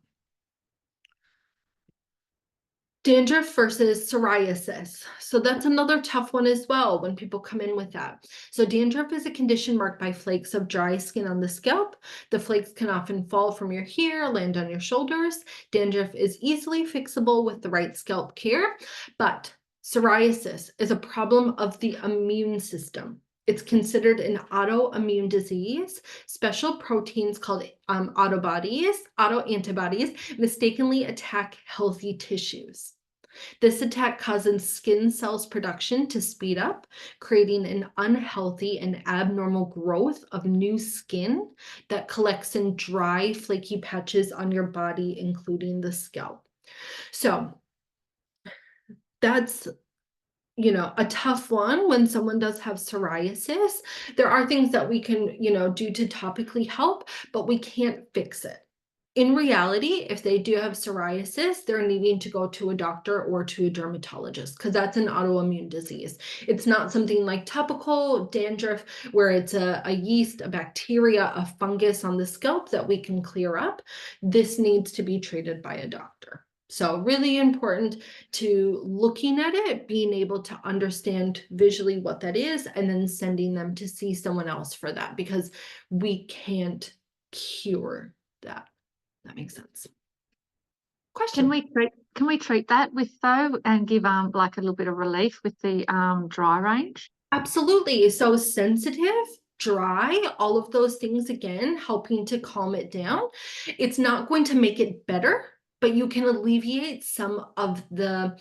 Dandruff versus psoriasis. So that's another tough one as well when people come in with that. So dandruff is a condition marked by flakes of dry skin on the scalp. The flakes can often fall from your hair, land on your shoulders. Dandruff is easily fixable with the right scalp care, but psoriasis is a problem of the immune system. It's considered an autoimmune disease. Special proteins called autoantibodies mistakenly attack healthy tissues. This attack causes skin cells production to speed up, creating an unhealthy and abnormal growth of new skin that collects in dry, flaky patches on your body, including the scalp. So that's a tough one when someone does have psoriasis. There are things that we can, do to topically help, but we can't fix it. In reality, if they do have psoriasis, they're needing to go to a doctor or to a dermatologist because that's an autoimmune disease. It's not something like topical dandruff where it's a yeast, a bacteria, a fungus on the scalp that we can clear up. This needs to be treated by a doctor. So really important to looking at it, being able to understand visually what that is, and then sending them to see someone else for that because we can't cure that. That makes sense. Question. Can we treat that with though and give like a little bit of relief with the dry range? Absolutely. So sensitive, dry, all of those things again, helping to calm it down. It's not going to make it better, but you can alleviate some of the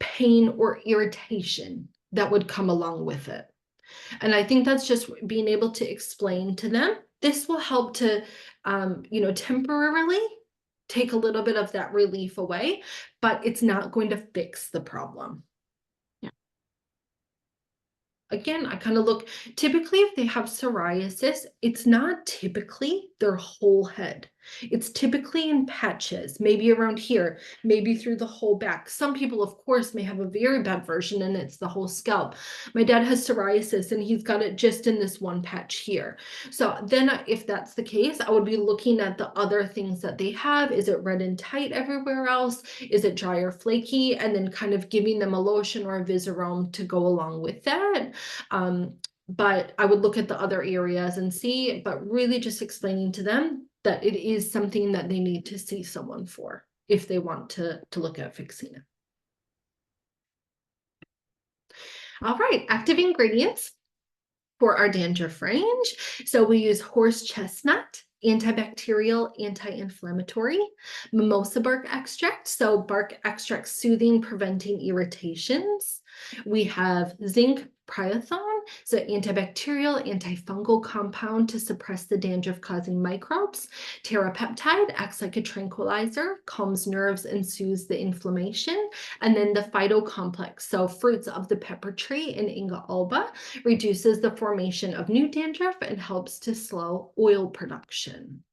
pain or irritation that would come along with it. And I think that's just being able to explain to them. This will help to, temporarily take a little bit of that relief away, but it's not going to fix the problem. Again, I kind of look, typically if they have psoriasis, it's not typically their whole head. It's typically in patches, maybe around here, maybe through the whole back. Some people, of course, may have a very bad version and it's the whole scalp. My dad has psoriasis and he's got it just in this one patch here. So then if that's the case, I would be looking at the other things that they have. Is it red and tight everywhere else? Is it dry or flaky? And then kind of giving them a lotion or a Visirome to go along with that. But I would look at the other areas and see, but really just explaining to them that it is something that they need to see someone for if they want to look at fixing it. All right, active ingredients for our dandruff range. So we use horse chestnut, antibacterial, anti-inflammatory, mimosa bark extract, so bark extract soothing, preventing irritations. We have zinc priothon, so antibacterial, antifungal compound to suppress the dandruff causing microbes. Terapeptide acts like a tranquilizer, calms nerves and soothes the inflammation. And then the phytocomplex, so fruits of the pepper tree and Inga alba, reduces the formation of new dandruff and helps to slow oil production.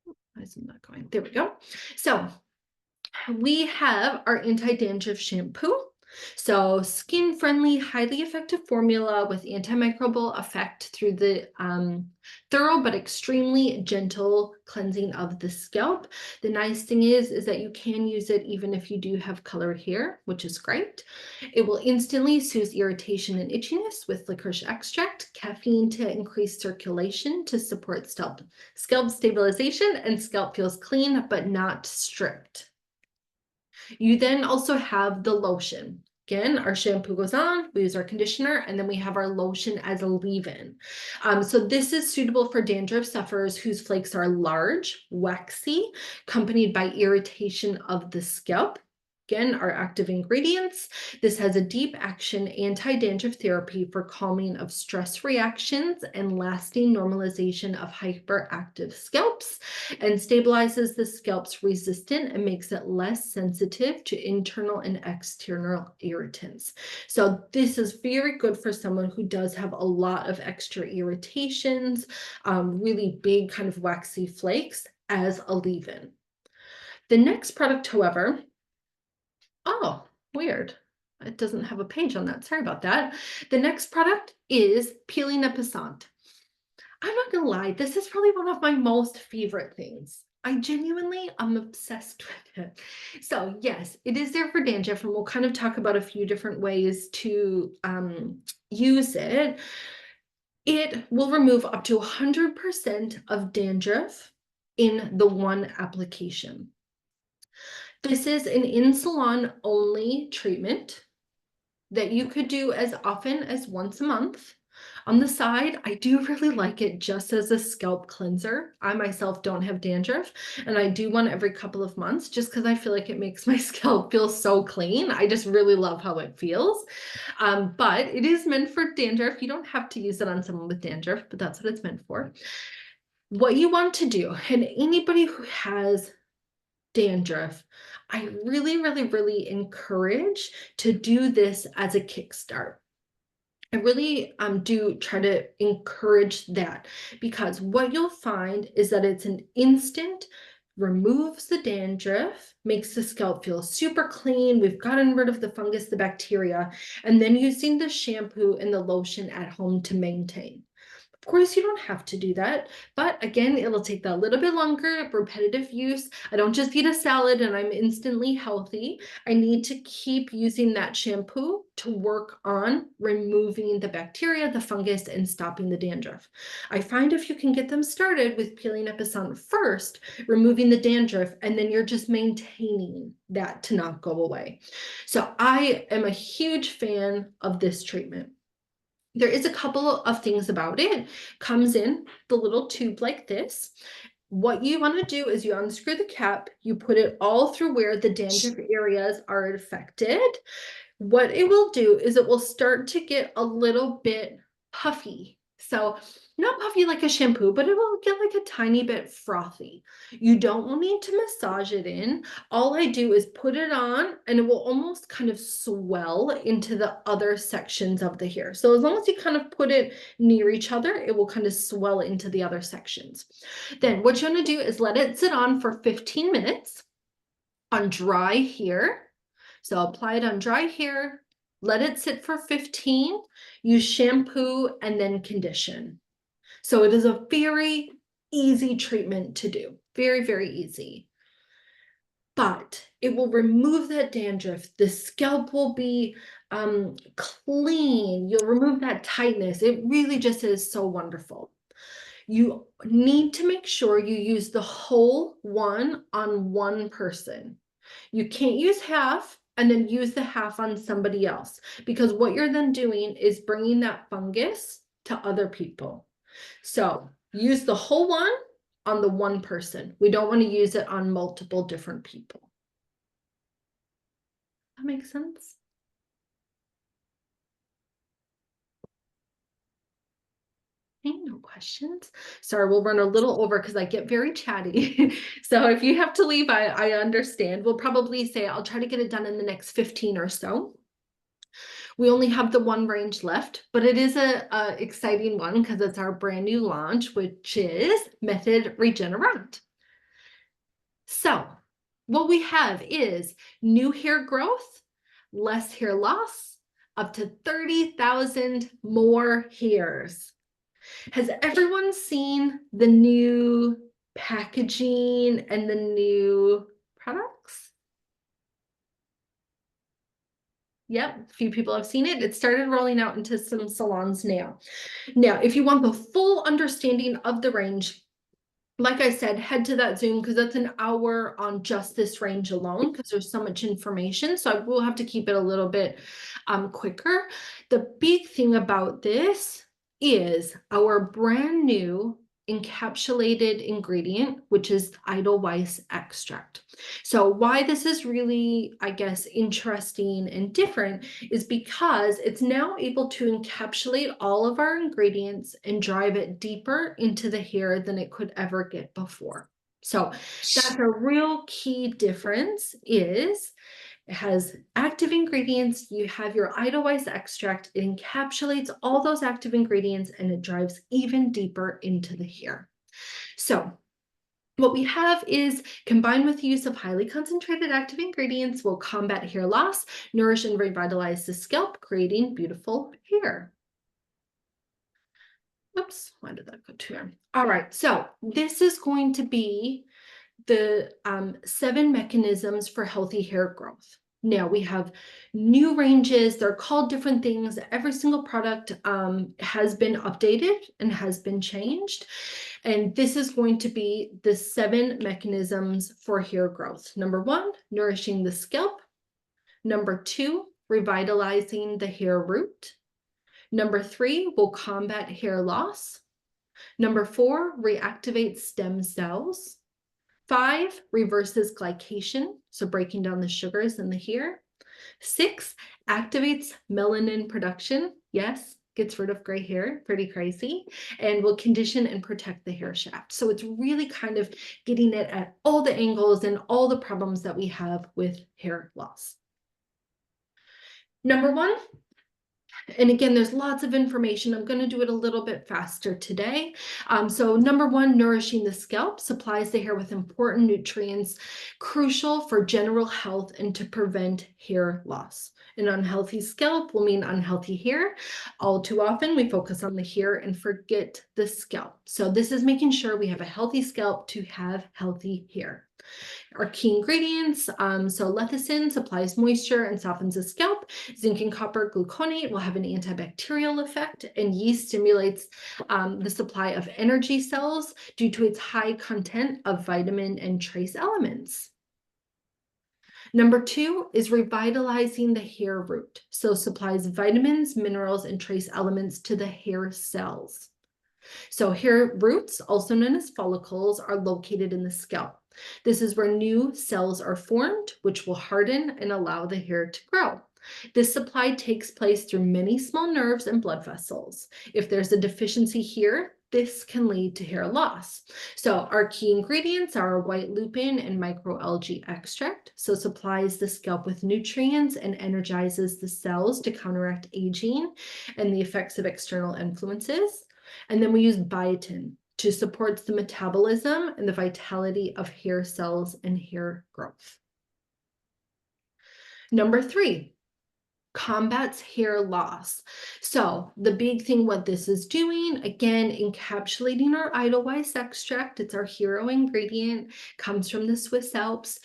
Why isn't that going? There we go. So we have our anti-dandruff shampoo. So skin-friendly, highly effective formula with antimicrobial effect through the thorough but extremely gentle cleansing of the scalp. The nice thing is that you can use it even if you do have colored hair, which is great. It will instantly soothe irritation and itchiness with licorice extract, caffeine to increase circulation to support scalp stabilization, and scalp feels clean but not stripped. You then also have the lotion. Again, our shampoo goes on, we use our conditioner, and then we have our lotion as a leave-in. So this is suitable for dandruff sufferers whose flakes are large, waxy, accompanied by irritation of the scalp. Again, our active ingredients. This has a deep action anti-dandruff therapy for calming of stress reactions and lasting normalization of hyperactive scalps, and stabilizes the scalp's resistant and makes it less sensitive to internal and external irritants. So this is very good for someone who does have a lot of extra irritations, really big kind of waxy flakes as a leave-in. The next product, however, oh, weird. It doesn't have a page on that. Sorry about that. The next product is Peeling a Passant. I'm not gonna lie, this is probably one of my most favorite things. I genuinely am obsessed with it. So yes, it is there for dandruff, and we'll kind of talk about a few different ways to use it. It will remove up to 100% of dandruff in the one application. This is an in-salon only treatment that you could do as often as once a month. On the side, I do really like it just as a scalp cleanser. I myself don't have dandruff, and I do one every couple of months just because I feel like it makes my scalp feel so clean. I just really love how it feels. But it is meant for dandruff. You don't have to use it on someone with dandruff, but that's what it's meant for. What you want to do, and anybody who has dandruff, I really, really, really encourage to do this as a kickstart. I really do try to encourage that, because what you'll find is that it's an instant, removes the dandruff, makes the scalp feel super clean. We've gotten rid of the fungus, the bacteria, and then using the shampoo and the lotion at home to maintain. Of course, you don't have to do that, but again, it'll take that little bit longer, repetitive use. I don't just eat a salad and I'm instantly healthy. I need to keep using that shampoo to work on removing the bacteria, the fungus, and stopping the dandruff. I find if you can get them started with peeling Epicent first, removing the dandruff, and then you're just maintaining that to not go away. So I am a huge fan of this treatment. There is a couple of things about it. Comes in the little tube like this. What you want to do is you unscrew the cap, you put it all through where the dandruff areas are affected. What it will do is it will start to get a little bit puffy. So not puffy like a shampoo, but it will get like a tiny bit frothy. You don't need to massage it in. All I do is put it on and it will almost kind of swell into the other sections of the hair. So as long as you kind of put it near each other, it will kind of swell into the other sections. Then what you're going to do is let it sit on for 15 minutes on dry hair. So apply it on dry hair, let it sit for 15, use shampoo, and then condition. So it is a very easy treatment to do. Very, very easy. But it will remove that dandruff. The scalp will be clean. You'll remove that tightness. It really just is so wonderful. You need to make sure you use the whole one on one person. You can't use half and then use the half on somebody else, because what you're then doing is bringing that fungus to other people. So use the whole one on the one person. We don't want to use it on multiple different people. That makes sense? No questions. Sorry, we'll run a little over because I get very chatty. So if you have to leave, I understand. We'll probably say I'll try to get it done in the next 15 or so. We only have the one range left, but it is a exciting one because it's our brand new launch, which is Method Regenerate. So what we have is new hair growth, less hair loss, up to 30,000 more hairs. Has everyone seen the new packaging and the new products? Yep, a few people have seen it. It started rolling out into some salons now. Now, if you want the full understanding of the range, like I said, head to that Zoom because that's an hour on just this range alone because there's so much information. So I will have to keep it a little bit quicker. The big thing about this is our brand new encapsulated ingredient, which is Edelweiss extract. So why this is really, I guess, interesting and different is because it's now able to encapsulate all of our ingredients and drive it deeper into the hair than it could ever get before. So that's a real key difference. Is it has active ingredients. You have your Edelweiss extract. It encapsulates all those active ingredients and it drives even deeper into the hair. So what we have is, combined with the use of highly concentrated active ingredients, will combat hair loss, nourish and revitalize the scalp, creating beautiful hair. Oops, why did that go to here? All right, so this is going to be the 7 mechanisms for healthy hair growth. Now we have new ranges. They're called different things. Every single product has been updated and has been changed. And this is going to be the 7 mechanisms for hair growth. Number 1, nourishing the scalp. Number 2, revitalizing the hair root. Number 3 will combat hair loss. Number 4, reactivate stem cells. 5, reverses glycation, so breaking down the sugars in the hair. 6, activates melanin production. Yes, gets rid of gray hair, pretty crazy, and will condition and protect the hair shaft. So it's really kind of getting it at all the angles and all the problems that we have with hair loss. Number 1, And again, there's lots of information. I'm going to do it a little bit faster today. So number one, nourishing the scalp supplies the hair with important nutrients crucial for general health and to prevent hair loss. An unhealthy scalp will mean unhealthy hair. All too often, we focus on the hair and forget the scalp. So this is making sure we have a healthy scalp to have healthy hair. Our key ingredients, so lecithin supplies moisture and softens the scalp. Zinc and copper gluconate will have an antibacterial effect, and yeast stimulates the supply of energy cells due to its high content of vitamin and trace elements. Number two is revitalizing the hair root, so supplies vitamins, minerals, and trace elements to the hair cells. So hair roots, also known as follicles, are located in the scalp. This is where new cells are formed, which will harden and allow the hair to grow. This supply takes place through many small nerves and blood vessels. If there's a deficiency here, this can lead to hair loss. So our key ingredients are white lupin and microalgae extract. So supplies the scalp with nutrients and energizes the cells to counteract aging and the effects of external influences. And then we use biotin to support the metabolism and the vitality of hair cells and hair growth. Number three, combats hair loss. So the big thing what this is doing, again, encapsulating our Edelweiss extract. It's our hero ingredient, comes from the Swiss Alps.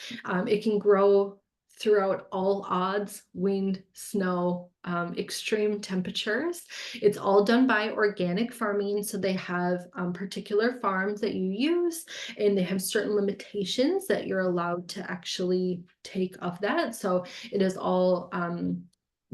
It can grow throughout all odds, wind, snow, extreme temperatures. It's all done by organic farming. So they have particular farms that you use, and they have certain limitations that you're allowed to actually take of that. So it is all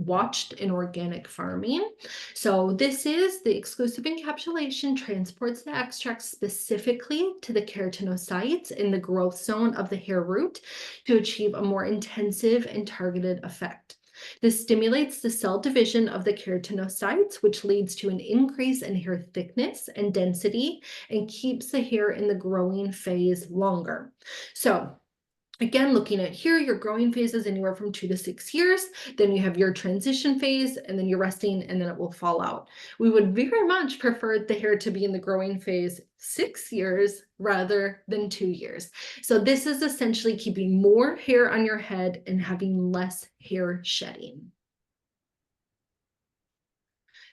watched in organic farming. So this is the exclusive encapsulation transports the extract specifically to the keratinocytes in the growth zone of the hair root to achieve a more intensive and targeted effect. This stimulates the cell division of the keratinocytes, which leads to an increase in hair thickness and density and keeps the hair in the growing phase longer. So again, looking at here, your growing phase is anywhere from 2 to 6 years. Then you have your transition phase, and then you're resting, and then it will fall out. We would very much prefer the hair to be in the growing phase 6 years rather than 2 years. So this is essentially keeping more hair on your head and having less hair shedding.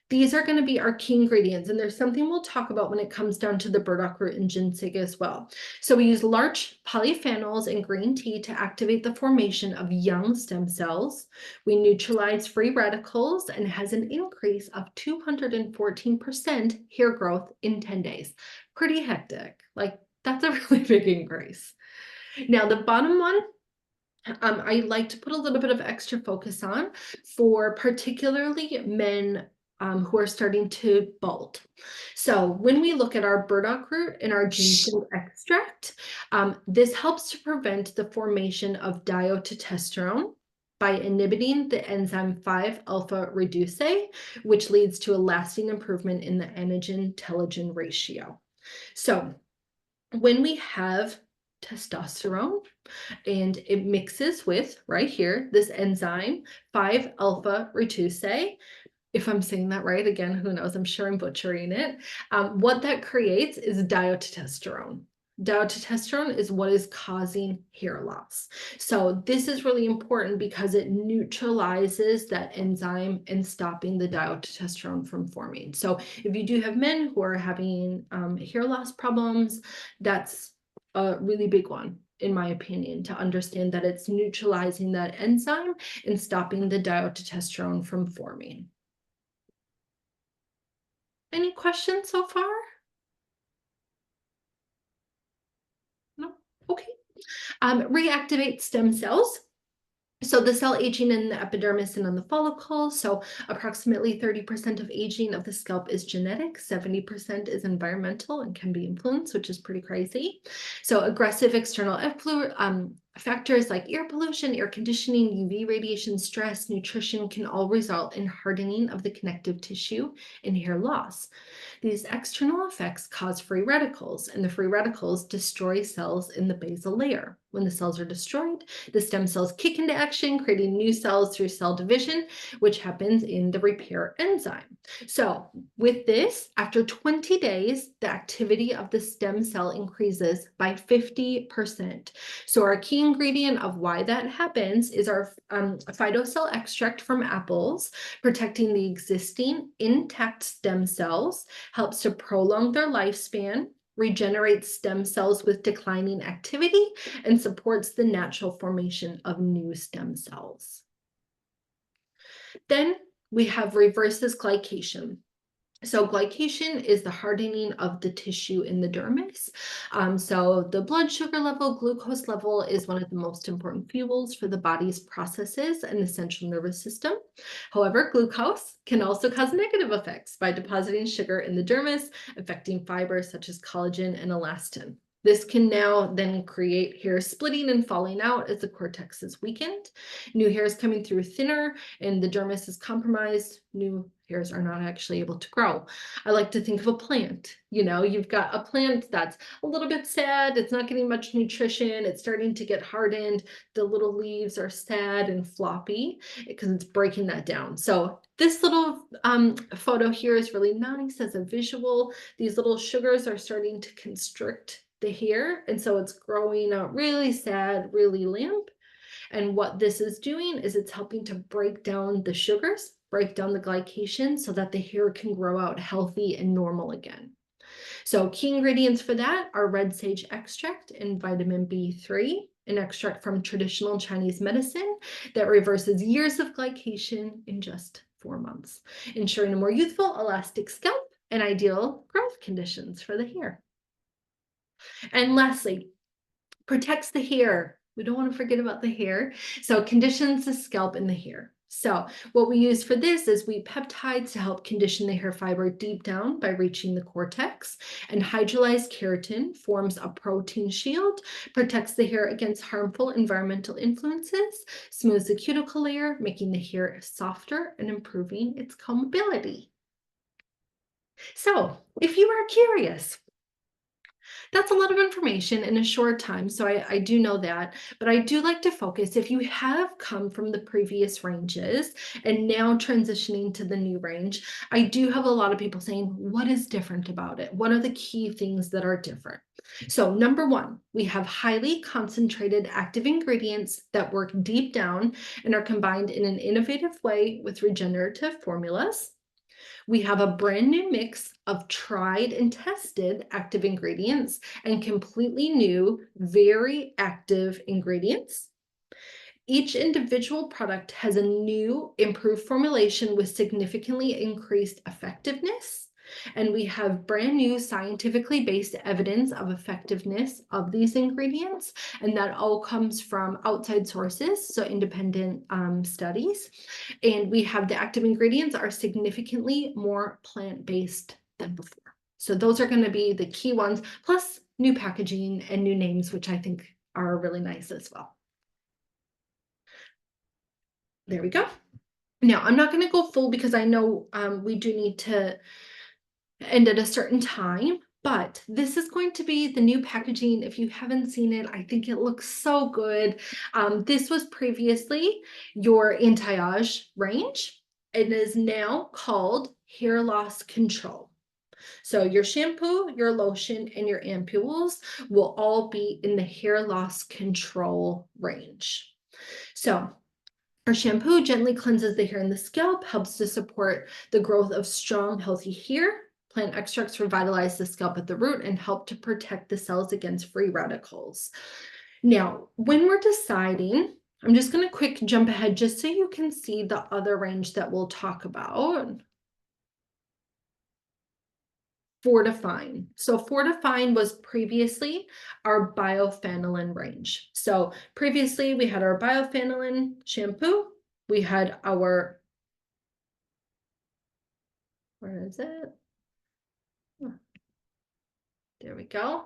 These are going to be our key ingredients, and there's something we'll talk about when it comes down to the burdock root and ginseng as well. So we use large polyphenols in green tea to activate the formation of young stem cells. We neutralize free radicals and has an increase of 214% hair growth in 10 days. Pretty hectic. Like, that's a really big increase. Now, the bottom one, I like to put a little bit of extra focus on for particularly men who are starting to bald. So when we look at our burdock root and our ginseng extract, this helps to prevent the formation of diotestosterone by inhibiting the enzyme 5-alpha reducase, which leads to a lasting improvement in the anagen-telogen ratio. So when we have testosterone and it mixes with, right here, this enzyme 5-alpha reducase, if I'm saying that right, again, who knows, I'm sure I'm butchering it. What that creates is diotestosterone. Diotestosterone is what is causing hair loss. So this is really important because it neutralizes that enzyme and stopping the diotestosterone from forming. So if you do have men who are having hair loss problems, that's a really big one, in my opinion, to understand that it's neutralizing that enzyme and stopping the diotestosterone from forming. Any questions so far? No? Okay. Reactivate stem cells. So the cell aging in the epidermis and on the follicle. So approximately 30% of aging of the scalp is genetic, 70% is environmental and can be influenced, which is pretty crazy. So aggressive external Factors like air pollution, air conditioning, UV radiation, stress, nutrition can all result in hardening of the connective tissue and hair loss. These external effects cause free radicals, and the free radicals destroy cells in the basal layer. When the cells are destroyed, the stem cells kick into action, creating new cells through cell division, which happens in the repair enzyme. So with this, after 20 days, the activity of the stem cell increases by 50%. So our key ingredient of why that happens is our phytocell extract from apples, protecting the existing intact stem cells, helps to prolong their lifespan, regenerates stem cells with declining activity, and supports the natural formation of new stem cells. Then we have reverses glycation. So glycation is the hardening of the tissue in the dermis. So the blood sugar level, glucose level is one of the most important fuels for the body's processes and the central nervous system. However, glucose can also cause negative effects by depositing sugar in the dermis, affecting fibers such as collagen and elastin. This can now then create hair splitting and falling out as the cortex is weakened. New hair is coming through thinner and the dermis is compromised. New hairs are not actually able to grow. I like to think of a plant. You've got a plant that's a little bit sad. It's not getting much nutrition. It's starting to get hardened. The little leaves are sad and floppy because it's breaking that down. So this little photo here is really nice as a visual. These little sugars are starting to constrict the hair, and so it's growing out really sad, really limp. And what this is doing is it's helping to break down the sugars, break down the glycation so that the hair can grow out healthy and normal again. So key ingredients for that are red sage extract and vitamin B3, an extract from traditional Chinese medicine that reverses years of glycation in just 4 months, ensuring a more youthful, elastic scalp and ideal growth conditions for the hair. And lastly, protects the hair. We don't want to forget about the hair. So conditions the scalp and the hair. So what we use for this is wheat peptides to help condition the hair fiber deep down by reaching the cortex. And hydrolyzed keratin forms a protein shield, protects the hair against harmful environmental influences, smooths the cuticle layer, making the hair softer and improving its combability. So if you are curious, that's a lot of information in a short time, so I do know that, but I do like to focus, if you have come from the previous ranges and now transitioning to the new range, I do have a lot of people saying, what is different about it? What are the key things that are different? So number one, we have highly concentrated active ingredients that work deep down and are combined in an innovative way with regenerative formulas. We have a brand new mix of tried and tested active ingredients and completely new, very active ingredients. Each individual product has a new, improved formulation with significantly increased effectiveness. And we have brand new scientifically based evidence of effectiveness of these ingredients. And that all comes from outside sources, so independent studies. And we have the active ingredients are significantly more plant-based than before. So those are going to be the key ones, plus new packaging and new names, which I think are really nice as well. There we go. Now, I'm not going to go full because I know we do need to end at a certain time, but this is going to be the new packaging. If you haven't seen it, I think it looks so good. This was previously your anti-age range. It is now called hair loss control. So your shampoo, your lotion, and your ampules will all be in the hair loss control range. So our shampoo gently cleanses the hair and the scalp, helps to support the growth of strong, healthy hair. Plant extracts revitalize the scalp at the root and help to protect the cells against free radicals. Now, when we're deciding, I'm just going to quick jump ahead just so you can see the other range that we'll talk about. Fortifine. So Fortifine was previously our biophenolin range. So previously we had our biophenolin shampoo. We had our, where is it? There we go.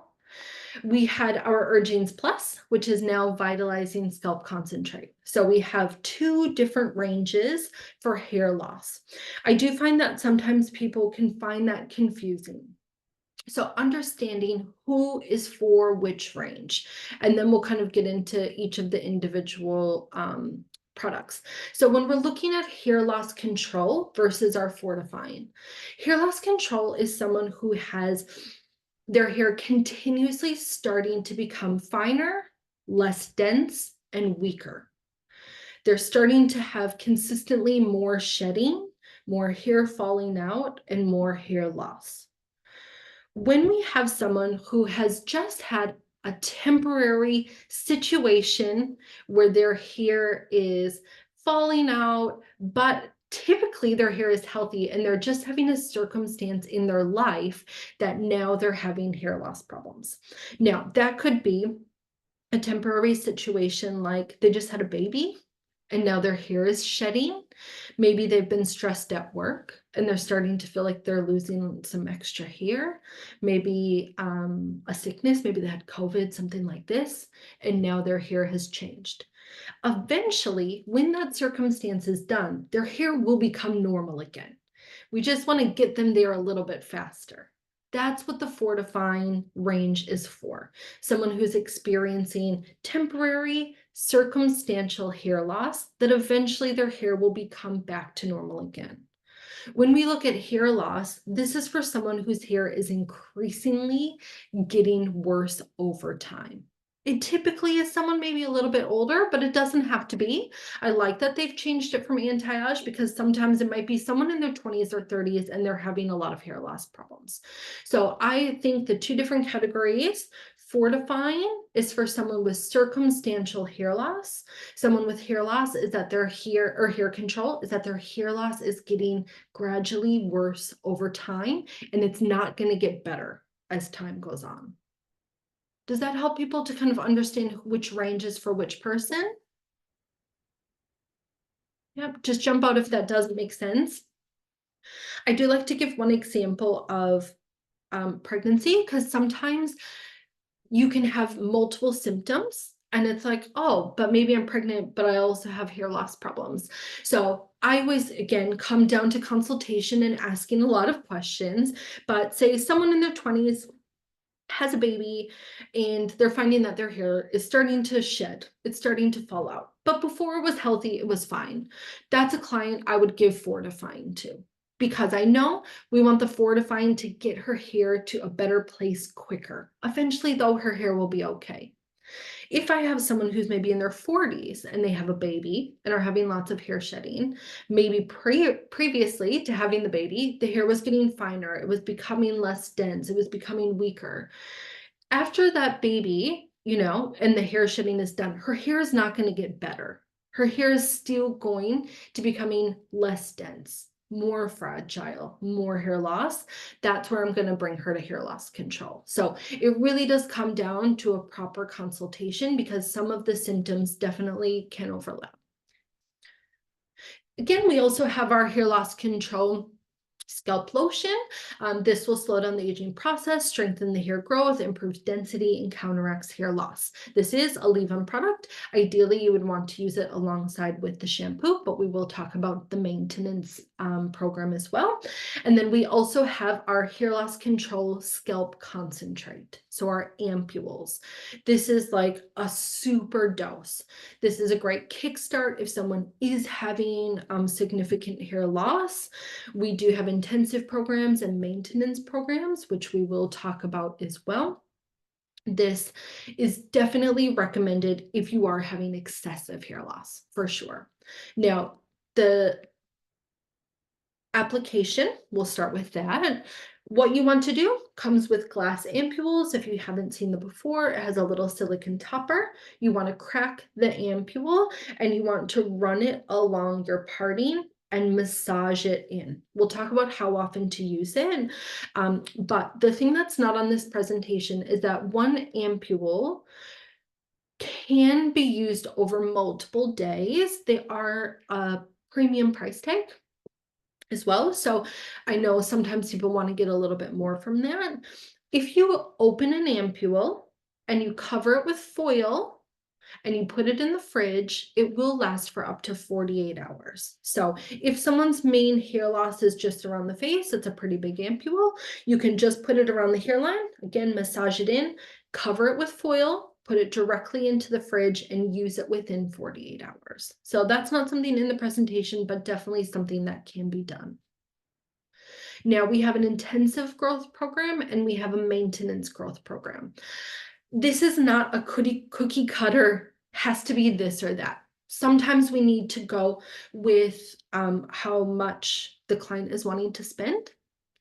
We had our Urgings Plus, which is now Vitalizing Scalp Concentrate. So we have 2 different ranges for hair loss. I do find that sometimes people can find that confusing. So understanding who is for which range, and then we'll kind of get into each of the individual products. So when we're looking at hair loss control versus our fortifying, hair loss control is someone who has their hair continuously starting to become finer, less dense, and weaker. They're starting to have consistently more shedding, more hair falling out, and more hair loss. When we have someone who has just had a temporary situation where their hair is falling out, but typically their hair is healthy and they're just having a circumstance in their life that now they're having hair loss problems. Now, that could be a temporary situation like they just had a baby and now their hair is shedding. Maybe they've been stressed at work and they're starting to feel like they're losing some extra hair. Maybe a sickness, maybe they had COVID, something like this, and now their hair has changed. Eventually, when that circumstance is done, their hair will become normal again. We just want to get them there a little bit faster. That's what the fortifying range is for. Someone who's experiencing temporary, circumstantial hair loss that eventually their hair will become back to normal again. When we look at hair loss, this is for someone whose hair is increasingly getting worse over time. It typically is someone maybe a little bit older, but it doesn't have to be. I like that they've changed it from anti-age because sometimes it might be someone in their 20s or 30s and they're having a lot of hair loss problems. So I think the 2 different categories, fortifying is for someone with circumstantial hair loss. Someone with hair loss is that their hair, or hair control, is that their hair loss is getting gradually worse over time and it's not going to get better as time goes on. Does that help people to kind of understand which range is for which person? Yep, just jump out if that doesn't make sense. I do like to give one example of pregnancy because sometimes you can have multiple symptoms and it's like, oh, but maybe I'm pregnant, but I also have hair loss problems. So I always, again, come down to consultation and asking a lot of questions, but say someone in their 20s has a baby and they're finding that their hair is starting to shed, it's starting to fall out. But before it was healthy, it was fine. That's a client I would give fortifying to because I know we want the fortifying to get her hair to a better place quicker. Eventually, though, her hair will be okay. If I have someone who's maybe in their 40s and they have a baby and are having lots of hair shedding, maybe previously to having the baby, the hair was getting finer, it was becoming less dense, it was becoming weaker. After that baby, and the hair shedding is done, her hair is not going to get better. Her hair is still going to becoming less dense, more fragile, more hair loss. That's where I'm going to bring her to hair loss control. So it really does come down to a proper consultation because some of the symptoms definitely can overlap. Again, we also have our hair loss control scalp lotion. This will slow down the aging process, strengthen the hair growth, improve density, and counteracts hair loss. This is a leave-in product. Ideally, you would want to use it alongside with the shampoo, but we will talk about the maintenance program as well. And then we also have our hair loss control scalp concentrate, so our ampules. This is like a super dose. This is a great kickstart if someone is having significant hair loss. We do have intensive programs and maintenance programs, which we will talk about as well. This is definitely recommended if you are having excessive hair loss, for sure. Now, the application, we'll start with that. What you want to do comes with glass ampules. If you haven't seen them before, it has a little silicone topper. You want to crack the ampule and you want to run it along your parting and massage it in. We'll talk about how often to use it. But the thing that's not on this presentation is that one ampule can be used over multiple days. They are a premium price tag as well. So I know sometimes people want to get a little bit more from that. If you open an ampule and you cover it with foil and you put it in the fridge, it will last for up to 48 hours. So if someone's main hair loss is just around the face, it's a pretty big ampule, you can just put it around the hairline, again, massage it in, cover it with foil, put it directly into the fridge and use it within 48 hours. So that's not something in the presentation, but definitely something that can be done. Now we have an intensive growth program and we have a maintenance growth program. This is not a cookie cutter, has to be this or that. Sometimes we need to go with how much the client is wanting to spend.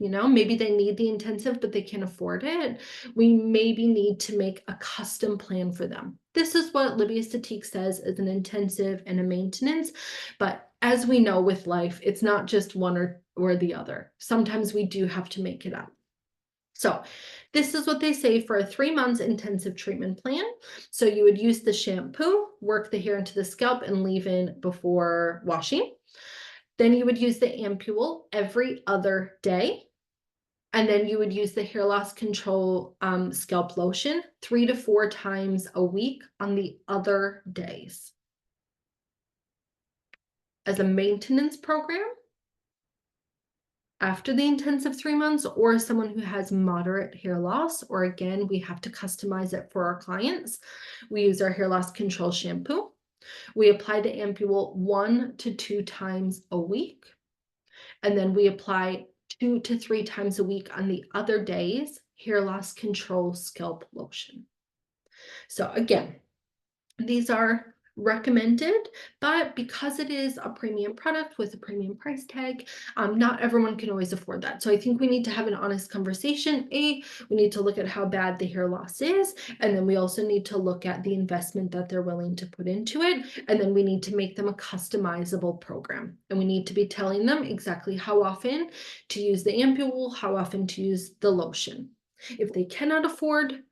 You know, maybe they need the intensive, but they can't afford it. We maybe need to make a custom plan for them. This is what Libya Statique says is an intensive and a maintenance. But as we know with life, it's not just one or the other. Sometimes we do have to make it up. So this is what they say for a 3 months intensive treatment plan. So you would use the shampoo, work the hair into the scalp and leave in before washing. Then you would use the ampule every other day. And then you would use the hair loss control scalp lotion 3 to 4 times a week on the other days. As a maintenance program, after the intensive 3 months, or someone who has moderate hair loss, or again, we have to customize it for our clients. We use our hair loss control shampoo. We apply the ampule 1 to 2 times a week. And then we apply 2 to 3 times a week on the other days, hair loss control scalp lotion. So again, these are recommended, but because it is a premium product with a premium price tag, not everyone can always afford that. So I think we need to have an honest conversation. We need to look at how bad the hair loss is, and then we also need to look at the investment that they're willing to put into it, and then we need to make them a customizable program. And we need to be telling them exactly how often to use the ampule, how often to use the lotion. If they cannot afford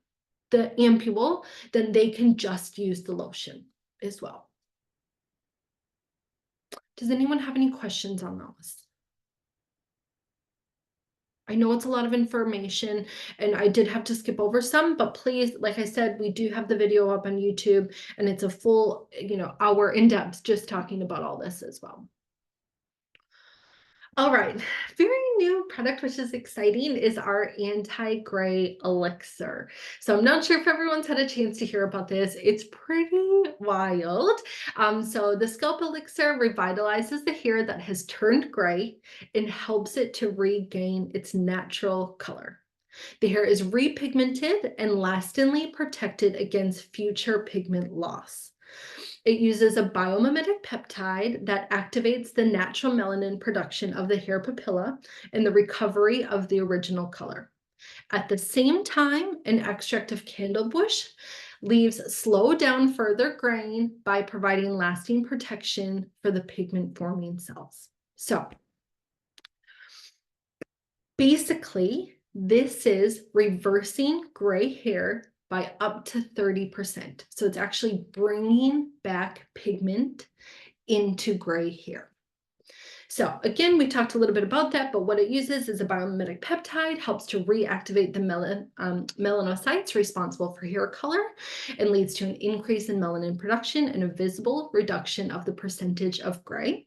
the ampule, then they can just use the lotion as well. Does anyone have any questions on those? I know it's a lot of information and I did have to skip over some, but please, like I said, we do have the video up on YouTube and it's a full, hour in depth just talking about all this as well. All right, very new product, which is exciting, is our anti-gray elixir. So I'm not sure if everyone's had a chance to hear about this. It's pretty wild. So the Scalp Elixir revitalizes the hair that has turned gray and helps it to regain its natural color. The hair is repigmented and lastingly protected against future pigment loss. It uses a biomimetic peptide that activates the natural melanin production of the hair papilla and the recovery of the original color. At the same time, an extract of candlebush leaves slow down further graying by providing lasting protection for the pigment forming cells. So basically, this is reversing gray hair by up to 30%. So it's actually bringing back pigment into gray hair. So again, we talked a little bit about that, but what it uses is a biomimetic peptide, helps to reactivate the melanocytes responsible for hair color and leads to an increase in melanin production and a visible reduction of the percentage of gray.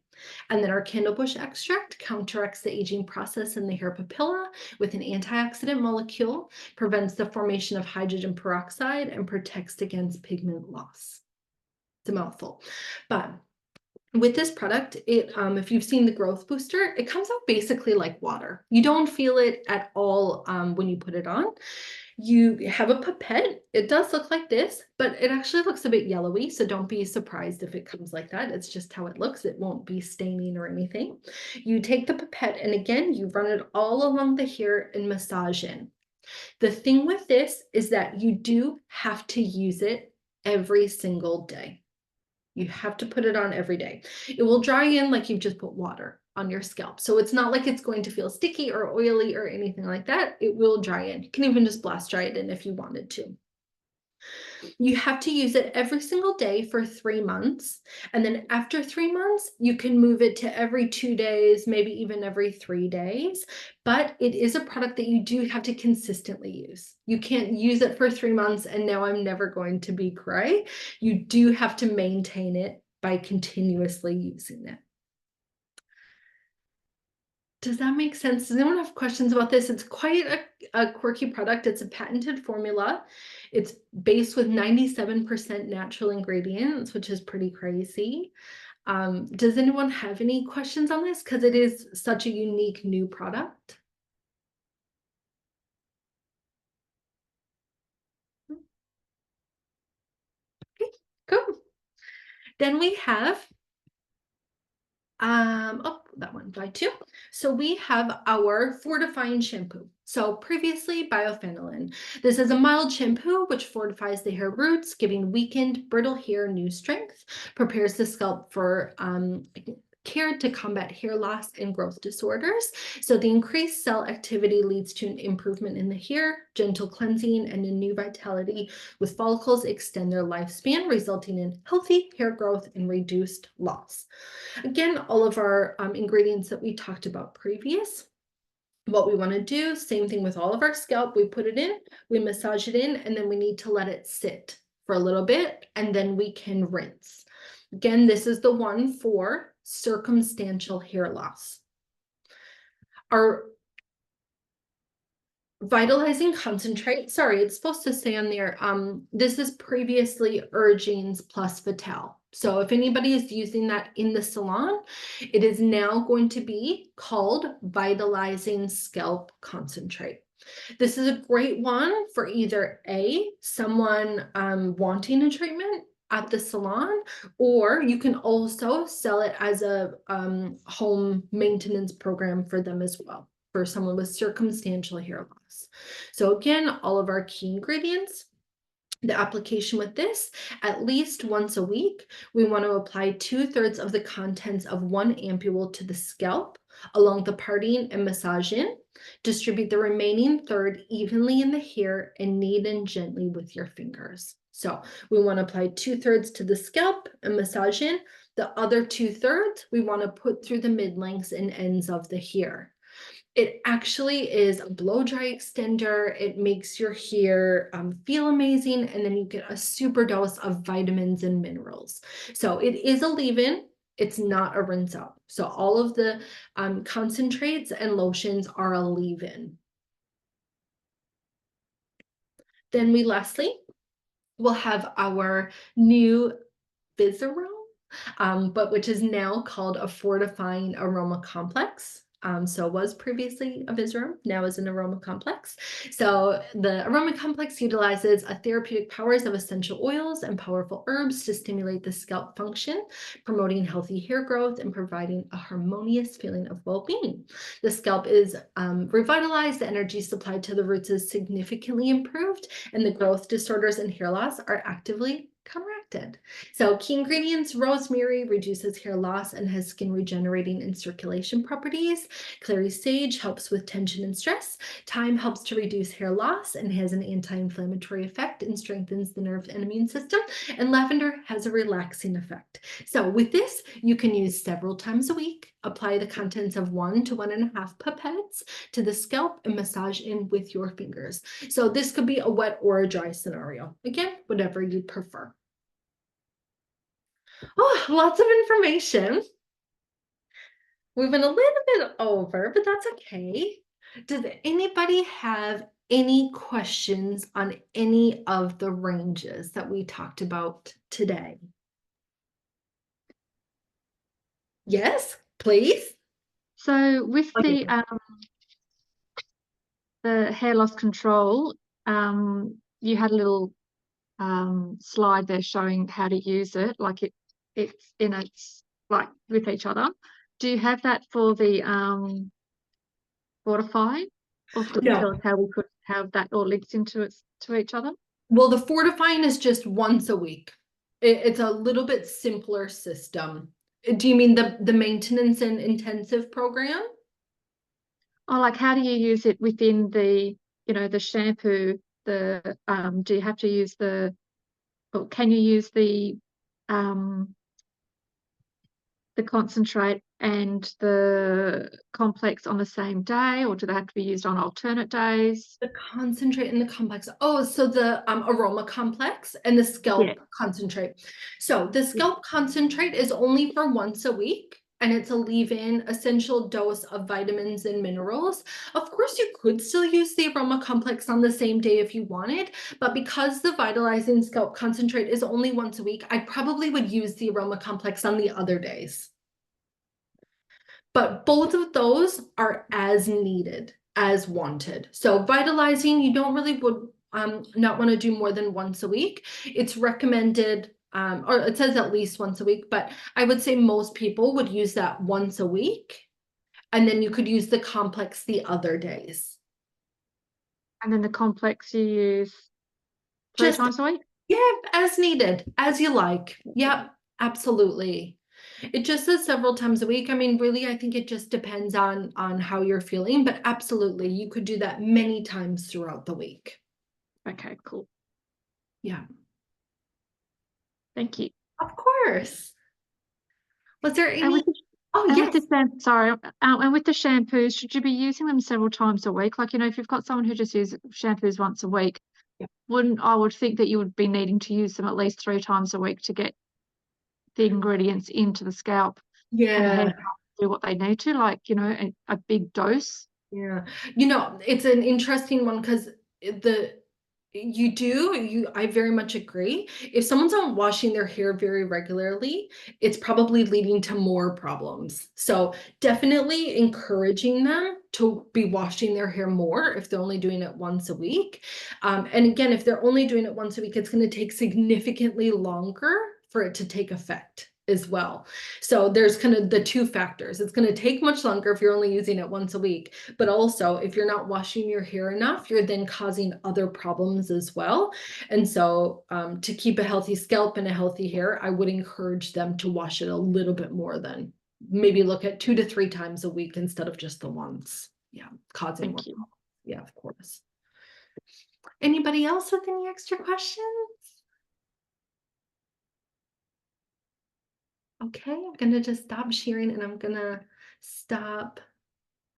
And then our candlebush extract counteracts the aging process in the hair papilla with an antioxidant molecule, prevents the formation of hydrogen peroxide, and protects against pigment loss. It's a mouthful, but with this product, if you've seen the growth booster, it comes out basically like water. You don't feel it at all when you put it on. You have a pipette. It does look like this, but it actually looks a bit yellowy, so don't be surprised if it comes like that. It's just how it looks. It won't be staining or anything. You take the pipette and again, you run it all along the hair and massage in. The thing with this is that you do have to use it every single day. You have to put it on every day. It will dry in like you've just put water on your scalp. So it's not like it's going to feel sticky or oily or anything like that. It will dry in. You can even just blast dry it in if you wanted to. You have to use it every single day for 3 months. And then after 3 months, you can move it to every 2 days, maybe even every 3 days. But it is a product that you do have to consistently use. You can't use it for 3 months and now I'm never going to be gray. You do have to maintain it by continuously using it. Does that make sense? Does anyone have questions about this? It's quite a quirky product. It's a patented formula. It's based with 97% natural ingredients, which is pretty crazy. Does anyone have any questions on this? Because it is such a unique new product. Okay, cool. Then we have oh, that one by two. So we have our fortifying shampoo. So previously biophenolin. This is a mild shampoo which fortifies the hair roots, giving weakened, brittle hair new strength, prepares the scalp for care to combat hair loss and growth disorders. So the increased cell activity leads to an improvement in the hair, gentle cleansing, and a new vitality, with follicles extend their lifespan, resulting in healthy hair growth and reduced loss. Again, all of our ingredients that we talked about previous. What we want to do, same thing with all of our scalp, we put it in, we massage it in, and then we need to let it sit for a little bit, and then we can rinse. Again, this is the one for circumstantial hair loss. Our vitalizing concentrate, sorry, it's supposed to say on there, this is previously Urgings plus Vital. So if anybody is using that in the salon, it is now going to be called Vitalizing Scalp Concentrate. This is a great one for either someone wanting a treatment at the salon, or you can also sell it as a home maintenance program for them as well, for someone with circumstantial hair loss. So again, all of our key ingredients. The application with this, at least once a week, we want to apply 2/3 of the contents of 1 ampule to the scalp along the parting and massage in. Distribute the remaining third evenly in the hair and knead in gently with your fingers. So we want to apply 2/3 to the scalp and massage in. The other 2/3 we want to put through the mid-lengths and ends of the hair. It actually is a blow dry extender. It makes your hair feel amazing, and then you get a super dose of vitamins and minerals. So it is a leave-in. It's not a rinse out. So all of the concentrates and lotions are a leave-in. Then we lastly will have our new Visirom, but which is now called a fortifying aroma complex. So it was previously a Visirom, now is an aroma complex. So the aroma complex utilizes a therapeutic powers of essential oils and powerful herbs to stimulate the scalp function, promoting healthy hair growth and providing a harmonious feeling of well-being. The scalp is revitalized, the energy supplied to the roots is significantly improved, and the growth disorders and hair loss are actively counteracted. So key ingredients: rosemary reduces hair loss and has skin regenerating and circulation properties. Clary sage helps with tension and stress. Thyme helps to reduce hair loss and has an anti-inflammatory effect and strengthens the nerve and immune system. And lavender has a relaxing effect. So with this, you can use several times a week. Apply the contents of 1 to 1.5 pipettes to the scalp and massage in with your fingers. So this could be a wet or a dry scenario. Again, whatever you prefer. Oh, lots of information. We went a little bit over, but that's okay. Does anybody have any questions on any of the ranges that we talked about today? Yes, please. So with the hair loss control, you had a little slide there showing how to use it, like it's like with each other. Do you have that for the fortify, or does it tell us how we could have that all linked into it to each other? Well, the fortifying is just once a week. It's a little bit simpler system. Do you mean the maintenance and intensive program? Oh, like how do you use it within the, the shampoo the do you have to use the, or can you use the concentrate and the complex on the same day, or do they have to be used on alternate days? The concentrate and the complex. Oh, so the aroma complex and the scalp Yeah. concentrate. So the scalp concentrate is only for once a week, and it's a leave-in essential dose of vitamins and minerals. Of course, you could still use the aroma complex on the same day if you wanted, but because the vitalizing scalp concentrate is only once a week, I probably would use the aroma complex on the other days. But both of those are as needed, as wanted. So vitalizing, you don't really would not want to do more than once a week. It's recommended, or it says at least once a week, but I would say most people would use that once a week. And then you could use the complex the other days. And then the complex you use 3 Just, times a week? yeah, as needed, as you like. Yep, absolutely. It just says several times a week. I mean, really, I think it just depends on how you're feeling, but absolutely, you could do that many times throughout the week. Okay, cool. Yeah, Thank you. of course. Was there And any? with the, Oh, and yes. with the sorry, and with the shampoos, should you be using them several times a week? Like, if you've got someone who just uses shampoos once a week, Yeah. I would think that you would be needing to use them at least 3 times a week to get the ingredients into the scalp and the hair Yeah. do what they need to, like, a big dose. Yeah. It's an interesting one because I very much agree. If someone's not washing their hair very regularly, it's probably leading to more problems. So definitely encouraging them to be washing their hair more if they're only doing it once a week. And again, if they're only doing it once a week, it's going to take significantly longer for it to take effect as well. So there's kind of the two factors. It's going to take much longer if you're only using it once a week, but also if you're not washing your hair enough, you're then causing other problems as well. And so to keep a healthy scalp and a healthy hair, I would encourage them to wash it a little bit more than maybe look at 2 to 3 times a week instead of just the once. Yeah, causing more. Thank you. Yeah, of course. Anybody else with any extra questions? Okay, I'm gonna just stop sharing and I'm gonna stop